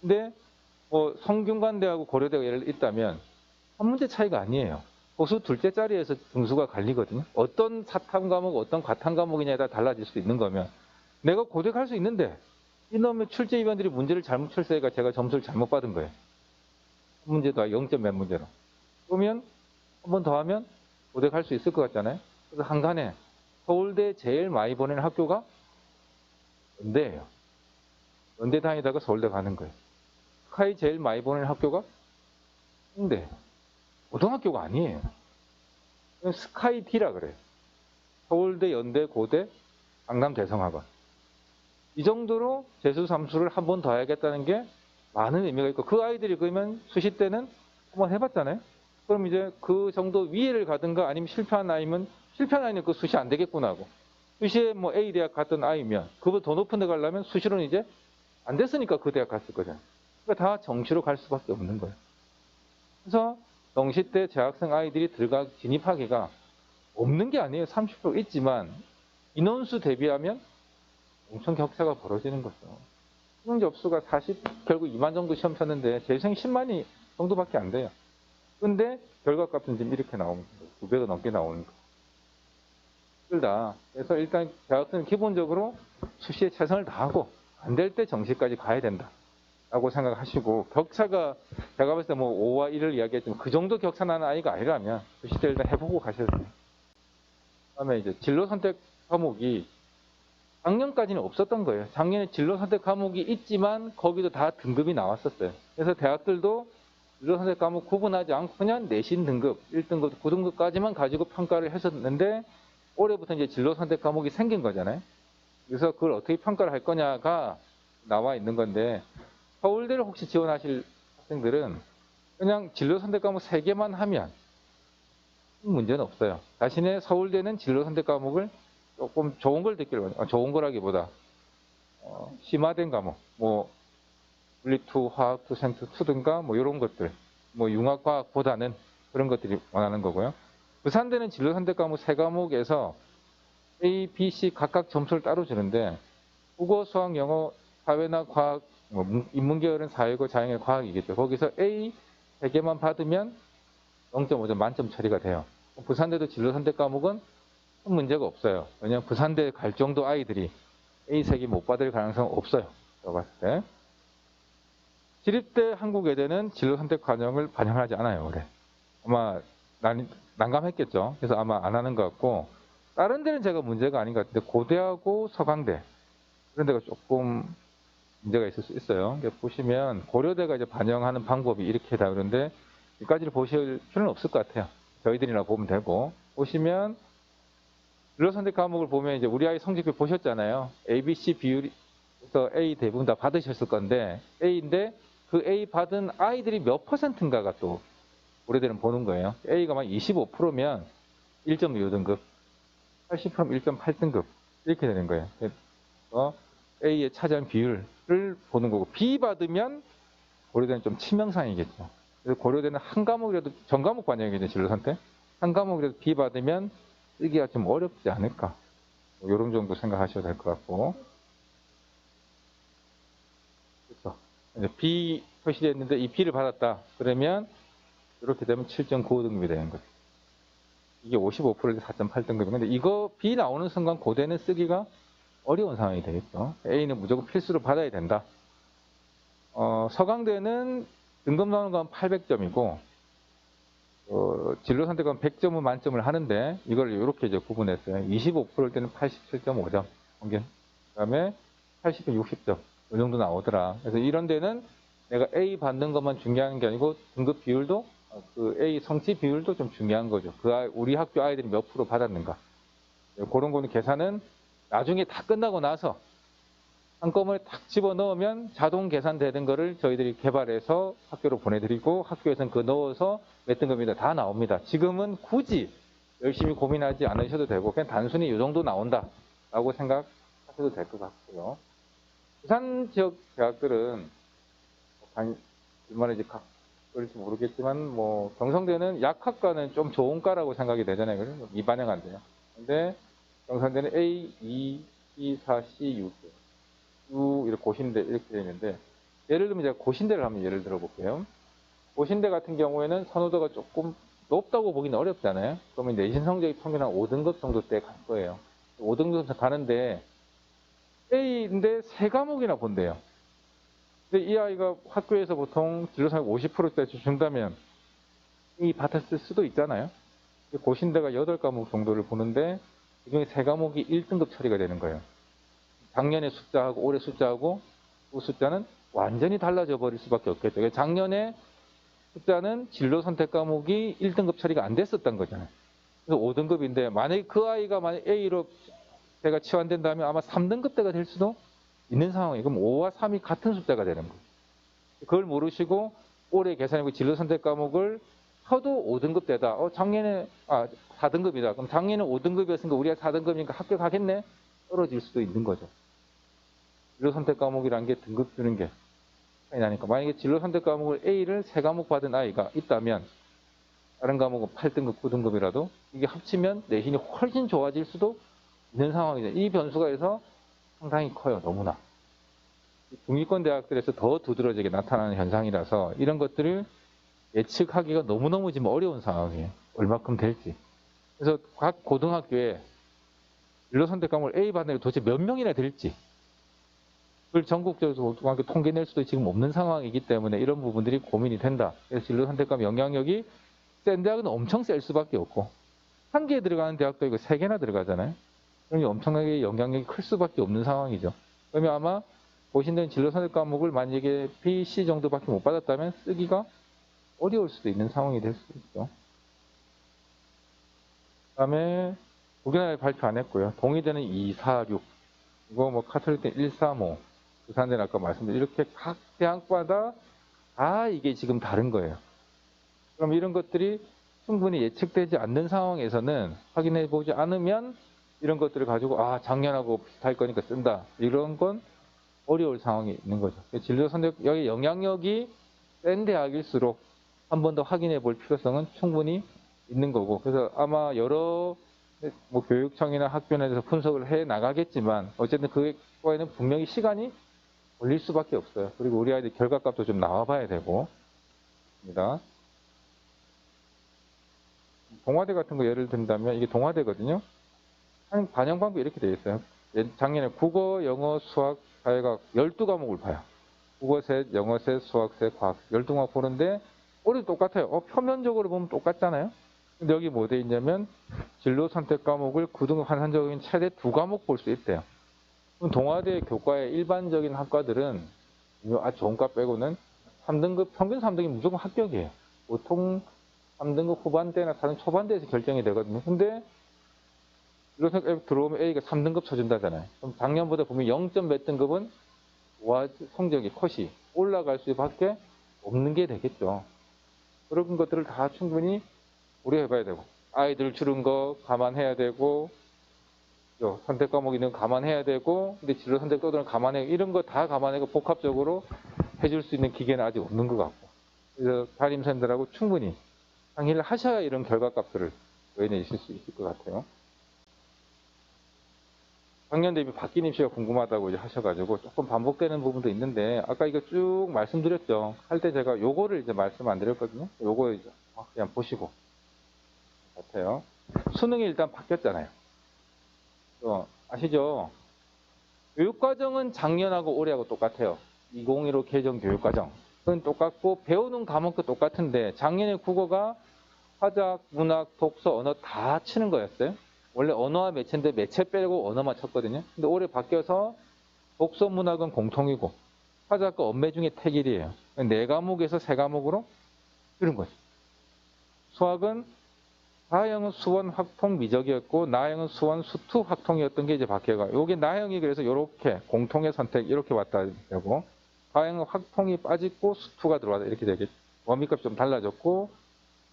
근데 뭐 성균관대하고 고려대가 예를 있다면 한 문제 차이가 아니에요. 고수 둘째 자리에서 등수가 갈리거든요. 어떤 사탐 과목, 어떤 과탐 과목이냐에 따라 달라질 수 있는 거면 내가 고대 갈 수 있는데 이놈의 출제위원들이 문제를 잘못 출제해가 제가 점수를 잘못 받은 거예요. 한 문제도 0점 몇 문제로. 그러면 한 번 더 하면 고대 갈 수 있을 것 같잖아요. 그래서 한간에 서울대 제일 많이 보내는 학교가 연대예요. 연대 다니다가 서울대 가는 거예요. 스카이 제일 많이 보내는 학교가 홍대. 고등학교가 아니에요. 스카이 D라 그래요. 서울대, 연대, 고대, 강남 대성학원. 이 정도로 재수 삼수를 한 번 더 해야겠다는 게 많은 의미가 있고, 그 아이들이 그러면 수시 때는 한번 해봤잖아요. 그럼 이제 그 정도 위에를 가든가 아니면 실패한 아이면 그 수시 안 되겠구나 하고, 수시에 뭐 A 대학 갔던 아이면 그보다 더 높은 데 가려면 수시로는 이제 안 됐으니까 그 대학 갔을 거잖아요. 그러니까 다 정시로 갈 수밖에 없는 거예요. 그래서 정시 때 재학생 아이들이 진입하기가 없는 게 아니에요. 30% 있지만 인원수 대비하면 엄청 격차가 벌어지는 거죠. 수능 접수가 결국 2만 정도 시험 쳤는데 재수생 10만이 정도밖에 안 돼요. 근데 결과값은 지금 이렇게 나오는 거예요. 2배가 넘게 나오는 거예요. 힘들다. 그래서 일단 대학생은 기본적으로 수시에 최선을 다하고 안 될 때 정시까지 가야 된다 라고 생각하시고, 격차가 제가 봤을 때 뭐 5와 1을 이야기했지만 그 정도 격차 나는 아이가 아니라면 수시 때 일단 해보고 가셔야 돼요. 그다음에 이제 진로 선택 과목이 작년까지는 없었던 거예요. 작년에 진로 선택 과목이 있지만 거기도 다 등급이 나왔었어요. 그래서 대학들도 진로 선택 과목 구분하지 않고 그냥 내신 등급, 1등급, 9등급까지만 가지고 평가를 했었는데, 올해부터 이제 진로 선택 과목이 생긴 거잖아요. 그래서 그걸 어떻게 평가를 할 거냐가 나와 있는 건데, 서울대를 혹시 지원하실 학생들은 그냥 진로 선택 과목 3개만 하면 문제는 없어요. 대신에 서울대는 진로 선택 과목을 조금 좋은 걸 듣기를 원해요. 좋은 거라기보다 심화된 과목, 뭐 물리2, 화학2, 생투2 등가 뭐 이런 것들, 뭐 융합과학보다는 그런 것들이 원하는 거고요. 부산대는 진로 선택 과목 3과목에서 A, B, C 각각 점수를 따로 주는데, 국어, 수학, 영어, 사회나 과학, 뭐 인문계열은 사회고 자연계 과학이겠죠. 거기서 A 3개만 받으면 0.5점 만점 처리가 돼요. 부산대도 진로 선택 과목은 큰 문제가 없어요. 왜냐하면 부산대 갈 정도 아이들이 A 3개 못 받을 가능성은 없어요. 제가 봤을 때. 시립대 한국외대는 진로 선택 과정을 반영하지 않아요. 올해. 아마 난감했겠죠. 그래서 아마 안 하는 것 같고, 다른 데는 제가 문제가 아닌 것 같은데 고대하고 서강대 그런 데가 조금 문제가 있을 수 있어요. 보시면 고려대가 이제 반영하는 방법이 이렇게다 그런데 여기까지를 보실 필요는 없을 것 같아요. 저희들이나 보면 되고, 보시면 진로 선택 과목을 보면 이제 우리 아이 성적표 보셨잖아요. A, B, C 비율에서 A 대부분 다 받으셨을 건데 A인데 그 A 받은 아이들이 몇 %인가가 또 고려대는 보는 거예요. A가 만 25%면 1.6등급, 80%면 1.8등급 이렇게 되는 거예요. 그래서 A에 차지한 비율을 보는 거고, B 받으면 고려대는 좀 치명상이겠죠. 그래서 고려대는 한 과목이라도 전 과목 반영이겠죠. 진로 선택 한 과목이라도 B 받으면 쓰기가 좀 어렵지 않을까, 뭐 이런 정도 생각하셔도 될 것 같고. 그렇죠. 이제 B 표시됐는데 이 B를 받았다 그러면 이렇게 되면 7.95등급이 되는 거죠. 이게 55%에서 4.8등급인데 이거 B 나오는 순간 고대는 쓰기가 어려운 상황이 되겠죠. A는 무조건 필수로 받아야 된다. 서강대는 등급 나오는 건 800점이고 진로 선택은 100점은 만점을 하는데 이걸 이렇게 이제 구분했어요. 25%일 때는 87.5점 평균. 그다음에 80점, 60점 이 정도 나오더라. 그래서 이런 데는 내가 A 받는 것만 중요한 게 아니고 등급 비율도 그 A 성취 비율도 좀 중요한 거죠. 우리 학교 아이들이 몇 프로 받았는가. 그런 거는 계산은 나중에 다 끝나고 나서 한꺼번에 탁 집어넣으면 자동 계산되는 거를 저희들이 개발해서 학교로 보내드리고 학교에서는 그거 넣어서 몇 등급이다 다 나옵니다. 지금은 굳이 열심히 고민하지 않으셔도 되고 그냥 단순히 이 정도 나온다 라고 생각하셔도 될 것 같고요. 부산 지역 대학들은 얼마나 이제 그럴지 모르겠지만 뭐 경성대는 약학과는 좀 좋은 과라고 생각이 되잖아요. 그래서 미반영 안 돼요. 근데 경성대는 A, E, C, 4, C, 6 이렇게 고신대 이렇게 되어 있는데, 예를 들면 제가 고신대를 한번 예를 들어 볼게요. 고신대 같은 경우에는 선호도가 조금 높다고 보기는 어렵잖아요. 그러면 내신 성적이 평균 한 5등급 정도 때 갈 거예요. 5등급 가는데 A인데 3과목이나 본대요. 근데 이 아이가 학교에서 보통 진로상에 50%대 준다면 이 받았을 수도 있잖아요. 고신대가 8과목 정도를 보는데 그중에 3과목이 1등급 처리가 되는 거예요. 작년의 숫자하고 올해 숫자하고 그 숫자는 완전히 달라져 버릴 수밖에 없겠죠. 작년에 숫자는 진로 선택 과목이 1등급 처리가 안 됐었던 거잖아요. 그래서 5등급인데 만약에 그 아이가 만약 A로 제가 치환된다면 아마 3등급 대가 될 수도 있는 상황이에요. 그럼 5와 3이 같은 숫자가 되는 거예요. 그걸 모르시고 올해 계산해보고 진로 선택 과목을 쳐도 5등급 되다. 작년에 4등급이다. 그럼 작년에 5등급이었으니까 우리가 4등급이니까 합격하겠네? 떨어질 수도 있는 거죠. 진로 선택 과목이라는 게 등급 주는 게 차이 나니까. 만약에 진로 선택 과목을 A를 3과목 받은 아이가 있다면 다른 과목은 8등급, 9등급이라도 이게 합치면 내신이 훨씬 좋아질 수도 있는 상황이죠. 이 변수가 해서 상당히 커요. 너무나. 중위권 대학들에서 더 두드러지게 나타나는 현상이라서 이런 것들을 예측하기가 너무너무 지금 어려운 상황이에요. 얼마큼 될지. 그래서 각 고등학교에 진로 선택 과목을 A 받는 게 도대체 몇 명이나 될지 그걸 전국적으로 고등학교 통계 낼 수도 지금 없는 상황이기 때문에 이런 부분들이 고민이 된다. 그래서 진로 선택 과목 영향력이 센 대학은 엄청 셀 수밖에 없고 한 개 들어가는 대학도 이거 3개나 들어가잖아요. 그러니 엄청나게 영향력이 클 수밖에 없는 상황이죠. 그러면 아마 보신다는 진로 선택 과목을 만약에 B, C 정도밖에 못 받았다면 쓰기가 어려울 수도 있는 상황이 될 수도 있죠. 그다음에 국외나라에 발표 안 했고요. 동의대는 2, 4, 6 이거 뭐 카톨릭대 1, 3, 5 부산대는 아까 말씀드린 이렇게 각 대학마다 다 이게 지금 다른 거예요. 그럼 이런 것들이 충분히 예측되지 않는 상황에서는 확인해 보지 않으면 이런 것들을 가지고 작년하고 비슷할 거니까 쓴다. 이런 건 어려울 상황이 있는 거죠. 진로 선택 여기 영향력이 센 대학일수록 한 번 더 확인해 볼 필요성은 충분히 있는 거고. 그래서 아마 여러 뭐 교육청이나 학교 내에서 분석을 해 나가겠지만 어쨌든 그거에는 분명히 시간이 걸릴 수밖에 없어요. 그리고 우리 아이들 결과값도 좀 나와 봐야 되고. 입니다. 동아대 같은 거 예를 든다면 이게 동아대거든요. 한 반영 방법이 이렇게 되어 있어요. 작년에 국어, 영어, 수학, 사회과학 12과목을 봐요. 국어 셋, 영어 셋, 수학 셋, 과학 12과목 보는데 올해도 똑같아요. 표면적으로 보면 똑같잖아요. 근데 여기 뭐 돼 있냐면 진로 선택 과목을 9등급 환산적인 최대 2과목 볼 수 있대요. 그럼 동아대 교과의 일반적인 학과들은 아주 좋은 과 빼고는 3등급, 평균 3등급이 무조건 합격이에요. 보통 3등급 후반대나 4등급 초반대에서 결정이 되거든요. 근데 진로 선택 들어오면 A가 3등급 쳐준다잖아요. 그럼 작년보다 보면 0. 몇 등급은 성적이 컷이 올라갈 수밖에 없는 게 되겠죠. 그런 것들을 다 충분히 고려해봐야 되고 아이들 줄은 거 감안해야 되고 선택 과목 있는 거 감안해야 되고 근데 진로 선택 또는 감안해 이런 거 다 감안해서 복합적으로 해줄 수 있는 기계는 아직 없는 것 같고 그래서 담임선생들하고 충분히 상의를 하셔야 이런 결과값들을 외내실 수 있을 것 같아요. 작년 대비 바뀐 입시가 궁금하다고 이제 하셔가지고 조금 반복되는 부분도 있는데 아까 이거 쭉 말씀드렸죠. 할 때 제가 요거를 이제 말씀 안 드렸거든요. 요거 이제 그냥 보시고 같아요. 수능이 일단 바뀌었잖아요. 아시죠? 교육과정은 작년하고 올해하고 똑같아요. 2015 개정 교육과정. 그건 똑같고 배우는 과목도 똑같은데 작년에 국어가 화작, 문학, 독서, 언어 다 치는 거였어요. 원래 언어와 매체인데 매체 빼고 언어만 쳤거든요. 근데 올해 바뀌어서 독서, 문학은 공통이고 화작과 언매 중에 택일이에요. 4과목에서 3과목으로 줄은 거죠. 수학은 나형은 수원 확통 미적이었고 나형은 수원 수투 확통이었던 게 이제 바뀌어가. 요게 나형이 그래서 이렇게 공통의 선택 이렇게 왔다 되고 가형은 확통이 빠지고 수투가 들어왔다 이렇게 되겠죠. 원미값이 좀 달라졌고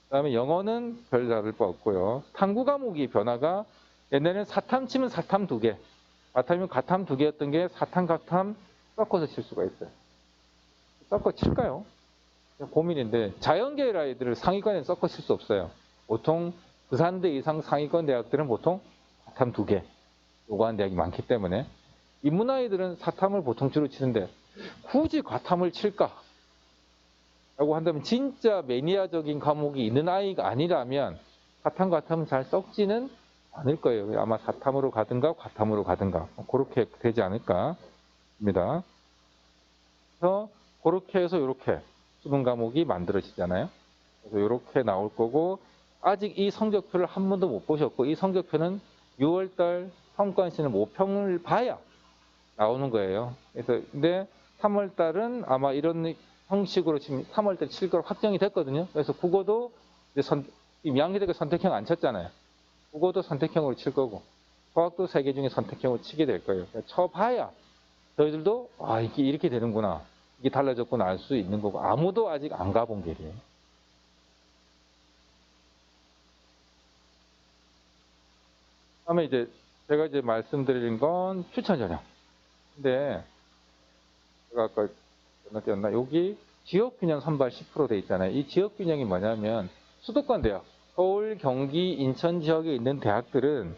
그다음에 영어는 별 다를 바 없고요. 탐구 과목이 변화가 옛날에는 사탐 치면 사탐 2개, 가탐이면 가탐 2개였던 게 사탐, 가탐 섞어서 칠 수가 있어요. 섞어 칠까요? 고민인데 자연계열 아이들을 상위권에 섞어 칠 수 없어요. 보통 부산대 이상 상위권 대학들은 보통 사탐 2개 요구하는 대학이 많기 때문에 인문 아이들은 사탐을 보통 주로 치는데 굳이 과탐을 칠까? 라고 한다면 진짜 매니아적인 과목이 있는 아이가 아니라면 사탐, 과탐은 잘 섞지는 않을 거예요. 아마 사탐으로 가든가 과탐으로 가든가 그렇게 되지 않을까 합니다. 그래서 그렇게 해서 이렇게 수능 과목이 만들어지잖아요. 그래서 이렇게 나올 거고 아직 이 성적표를 한 번도 못 보셨고 이 성적표는 6월달 성과시는 모평을 봐야 나오는 거예요. 그래서 근데 3월달은 아마 이런 형식으로 지금 3월달 칠 걸 확정이 됐거든요. 그래서 국어도 이제 양희대가 선택형 안 쳤잖아요. 국어도 선택형으로 칠 거고 수학도 3개 중에 선택형으로 치게 될 거예요. 그러니까 쳐봐야 저희들도 이게 이렇게 되는구나, 이게 달라졌구나 알 수 있는 거고, 아무도 아직 안 가본 길이에요. 다음에 이제 제가 이제 말씀드린 건 추천 전형. 근데 제가 아까 띄웠나? 여기 지역균형 선발 10%돼 있잖아요. 이 지역균형이 뭐냐면 수도권 대학, 서울, 경기, 인천 지역에 있는 대학들은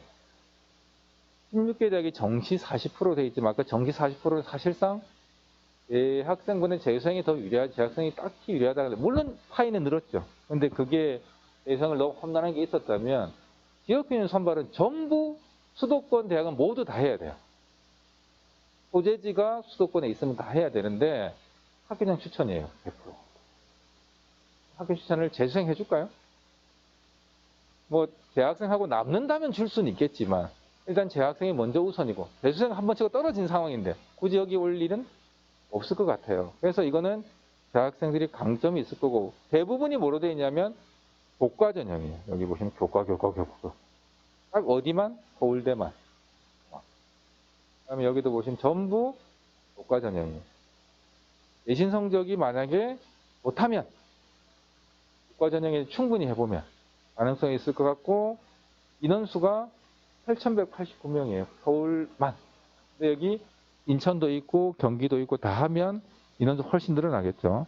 16개 대학이 정시 40%돼 있지만 아까 정시 40%는 사실상 학생분의 재수생이 더 유리하지 재학생이 딱히 유리하다는데, 물론 파이는 늘었죠. 근데 그게 예상을 너무 험난한 게 있었다면 지역균형 선발은 전부 수도권 대학은 모두 다 해야 돼요. 소재지가 수도권에 있으면 다 해야 되는데 학교장 추천이에요. 100%. 학교 추천을 재수생 해줄까요? 뭐 재학생하고 남는다면 줄 수는 있겠지만 일단 재학생이 먼저 우선이고 재수생 한 번 치고 떨어진 상황인데 굳이 여기 올 일은 없을 것 같아요. 그래서 이거는 재학생들이 강점이 있을 거고, 대부분이 뭐로 되어 있냐면 교과 전형이에요. 여기 보시면 교과. 딱 어디만? 서울대만. 그다음에 여기도 보시면 전부 교과 전형이에요. 내신 성적이 만약에 못하면 교과 전형에 충분히 해보면 가능성이 있을 것 같고, 인원수가 8,189명이에요. 서울만. 근데 여기 인천도 있고 경기도 있고 다 하면 인원수 훨씬 늘어나겠죠.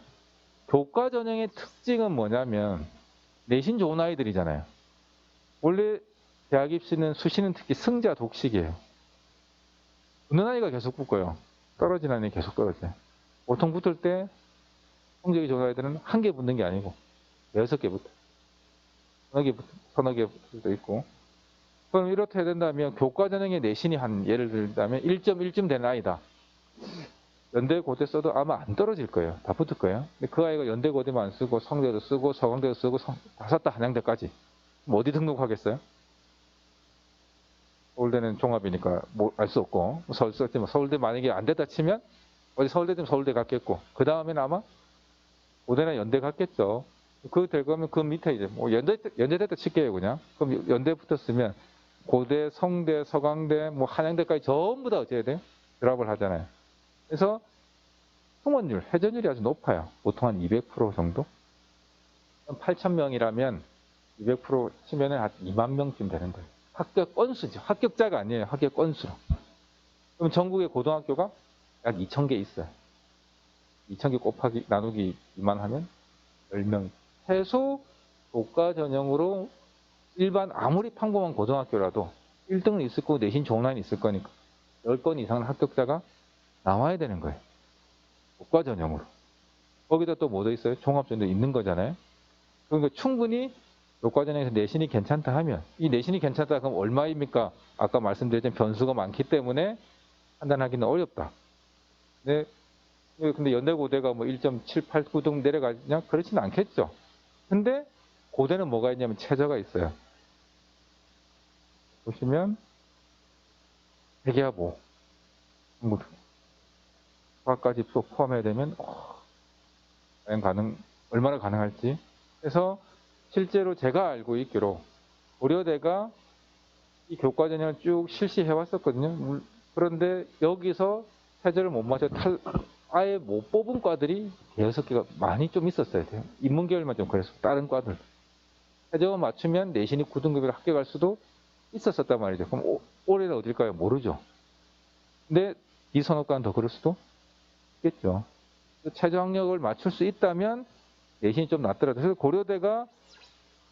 교과 전형의 특징은 뭐냐면 내신 좋은 아이들이잖아요. 원래 대학 입시는 수시는 특히 승자 독식이에요. 붙는 아이가 계속 붙고요. 떨어지는 아이는 계속 떨어져요. 보통 붙을 때 성적이 좋은 아이들은 한 개 붙는 게 아니고 6개 붙어요. 서너 개 붙을 수도 있고. 그럼 이렇게 해야 된다면 교과 전형의 내신이 한 예를 들자면 1.1쯤 되는 아이다. 연대 고대 써도 아마 안 떨어질 거예요. 다 붙을 거예요. 근데 그 아이가 연대 고대만 안 쓰고 성대도 쓰고 서강대도 쓰고 다 썼다 한양대까지. 그럼 어디 등록하겠어요? 서울대는 종합이니까 뭐 알 수 없고, 서울 썼지만 서울대 만약에 안 됐다 치면 어디 서울대면 서울대 갔겠고, 그 다음에는 아마 고대나 연대 갔겠죠. 그 될 거면 그 밑에 이제 뭐 연대 됐다 칠게요 그냥. 그럼 연대 붙었으면 고대, 성대, 서강대, 뭐 한양대까지 전부 다 어찌해야 돼요? 드랍을 하잖아요. 그래서 통원율, 회전율이 아주 높아요. 보통 한 200% 정도? 8,000명이라면 200% 치면 한 2만 명쯤 되는 거예요. 합격 건수죠. 합격자가 아니에요. 합격 건수로. 그럼 전국의 고등학교가 약 2,000개 있어요. 2,000개 곱하기 나누기 2만 하면 10명. 최소 교과 전형으로 일반 아무리 평범한 고등학교라도 1등은 있을 거고 내신 좋은 아이는 있을 거니까 10건 이상의 합격자가 나와야 되는 거예요. 교과 전형으로. 거기다 또 뭐 더 있어요? 종합전도 있는 거잖아요. 그러니까 충분히 교과 전형에서 내신이 괜찮다 하면, 이 내신이 괜찮다 그럼 얼마입니까? 아까 말씀드렸지만 변수가 많기 때문에 판단하기는 어렵다. 근데 연대 고대가 뭐 1.78, 9등 내려가냐? 그렇지는 않겠죠. 근데 고대는 뭐가 있냐면 최저가 있어요. 보시면 회계하고 과까지 포함해야 되면 과연 얼마나 가능할지. 그래서 실제로 제가 알고 있기로 고려대가 이 교과 전형을 쭉 실시해 왔었거든요. 그런데 여기서 최저를 못 맞춰 아예 못 뽑은 과들이 6개가 많이 좀 있었어요. 인문계열만 좀 그래서 다른 과들 최저가 맞추면 내신이 9등급으로 합격할 수도 있었단 말이죠. 그럼 올해는 어딜까요? 모르죠. 근데 이 선호과는 더 그럴 수도 있겠죠. 최저 학력을 맞출 수 있다면 내신이 좀 낮더라도. 그래서 고려대가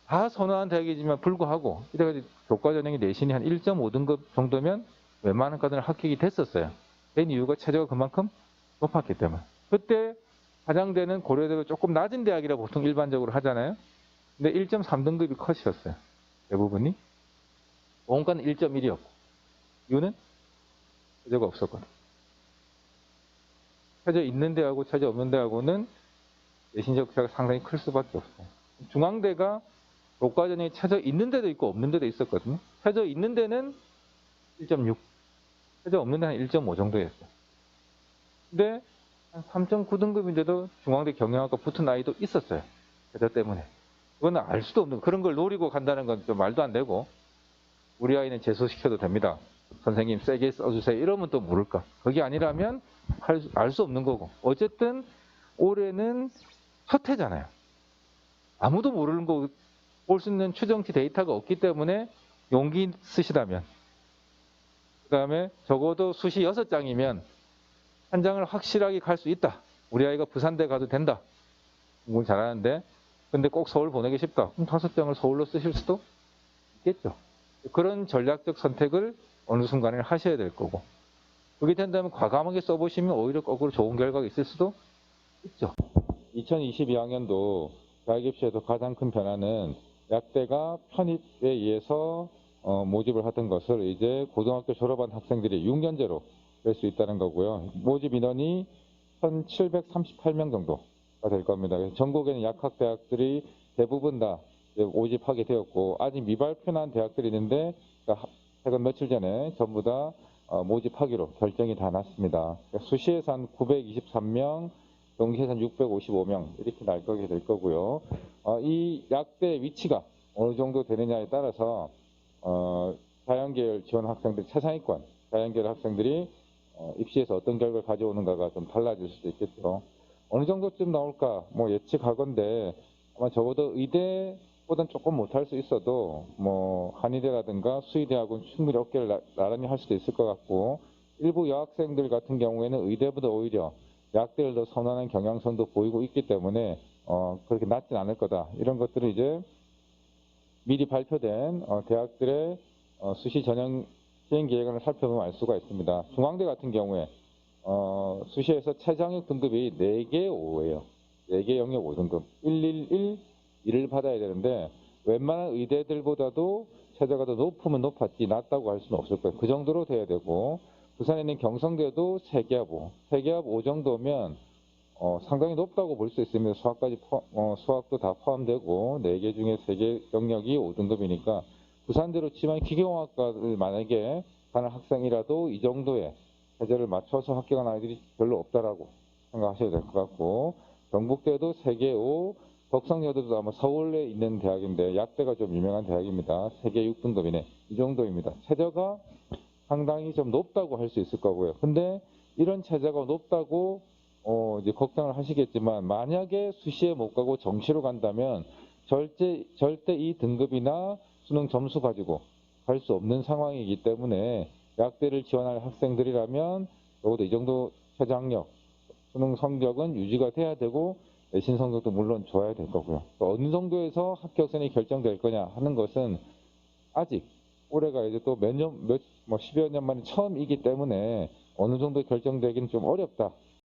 다 선호한 대학이지만 불구하고 이때까지 교과 전형의 내신이 한 1.5등급 정도면 웬만한 과들은 합격이 됐었어요. 된 이유가 최저가 그만큼 높았기 때문에. 그때 한양대는 고려대가 조금 낮은 대학이라고 보통 일반적으로 하잖아요. 근데 1.3등급이 컷이었어요. 대부분이. 원과는 1.1이었고. 이유는 최저가 없었거든요. 최저 있는 대하고 최저 없는 대하고는 내신적 차가 상당히 클 수밖에 없어요. 중앙대가 교과 전형이 최저 있는 데도 있고 없는 데도 있었거든요. 최저 있는 데는 1.6, 최저 없는 데는 1.5 정도였어요. 근데 한 3.9등급인데도 중앙대 경영학과 붙은 아이도 있었어요. 최저 때문에. 그거는 알 수도 없는, 그런 걸 노리고 간다는 건 좀 말도 안 되고, 우리 아이는 재수시켜도 됩니다. 선생님 세게 써주세요 이러면 또 모를까. 그게 아니라면 알 수 없는 거고. 어쨌든 올해는 첫 해잖아요. 아무도 모르는 거 볼 수 있는 추정치 데이터가 없기 때문에 용기 쓰시다면, 그 다음에 적어도 수시 6장이면 한 장을 확실하게 갈 수 있다. 우리 아이가 부산대 가도 된다. 공부 잘하는데 근데 꼭 서울 보내기 쉽다. 그럼 5장을 서울로 쓰실 수도 있겠죠. 그런 전략적 선택을 어느 순간에 하셔야 될 거고, 그렇게 된다면 과감하게 써보시면 오히려 거꾸로 좋은 결과가 있을 수도 있죠. 2022학년도 대학입시에서 가장 큰 변화는 약대가 편입에 의해서 모집을 하던 것을 이제 고등학교 졸업한 학생들이 6년제로 될 수 있다는 거고요. 모집 인원이 1,738명 정도가 될 겁니다. 전국에는 약학대학들이 대부분 다 모집하게 되었고, 아직 미발표난 대학들이 있는데 최근 며칠 전에 전부 다 모집하기로 결정이 다 났습니다. 수시에서 한 923명, 동시에서 한 655명 이렇게 날 거게 될 거고요. 이 약대 위치가 어느 정도 되느냐에 따라서 자연계열 지원 학생들, 최상위권 자연계열 학생들이 입시에서 어떤 결과를 가져오는가가 좀 달라질 수도 있겠죠. 어느 정도쯤 나올까 뭐 예측하건데 아마 적어도 의대보다는 조금 못할 수 있어도 뭐 한의대라든가 수의대하고는 충분히 어깨를 나란히 할 수도 있을 것 같고, 일부 여학생들 같은 경우에는 의대보다 오히려 약대를 더 선호하는 경향성도 보이고 있기 때문에 그렇게 낮진 않을 거다. 이런 것들을 이제 미리 발표된 대학들의 수시 전형 시행 계획을 살펴보면 알 수가 있습니다. 중앙대 같은 경우에 수시에서 최장력 등급이 4개 5예요. 4개 영역 5등급. 111, 1을 받아야 되는데 웬만한 의대들보다도 최저가 더 높으면 높았지 낮다고 할 수는 없을 거예요. 그 정도로 돼야 되고, 부산에 있는 경성대도 3개합 5. 3개합 5 정도면 상당히 높다고 볼 수 있습니다. 수학도 다 포함되고 4개 중에 3개 영역이 5등급이니까 부산대로 치면 기계공학과를 만약에 가는 학생이라도 이 정도의 체제를 맞춰서 합격한 아이들이 별로 없다라고 생각하셔야 될 것 같고, 경북대도 3개 5, 덕성여대도 아마 서울에 있는 대학인데 약대가 좀 유명한 대학입니다. 3개 6등급이네. 이 정도입니다. 체제가 상당히 좀 높다고 할 수 있을 거고요. 근데 이런 체제가 높다고 이제 걱정을 하시겠지만, 만약에 수시에 못 가고 정시로 간다면 절대 이 등급이나 수능 점수 가지고 갈 수 없는 상황이기 때문에 약대를 지원할 학생들이라면 적어도 이 정도 최저학력, 수능 성적은 유지가 돼야 되고 내신 성적도 물론 좋아야 될 거고요. 또 어느 정도에서 합격선이 결정될 거냐 하는 것은 아직 올해가 이제 또 몇 년, 10여 년 만에 처음이기 때문에 어느 정도 결정되기는 좀 어렵다.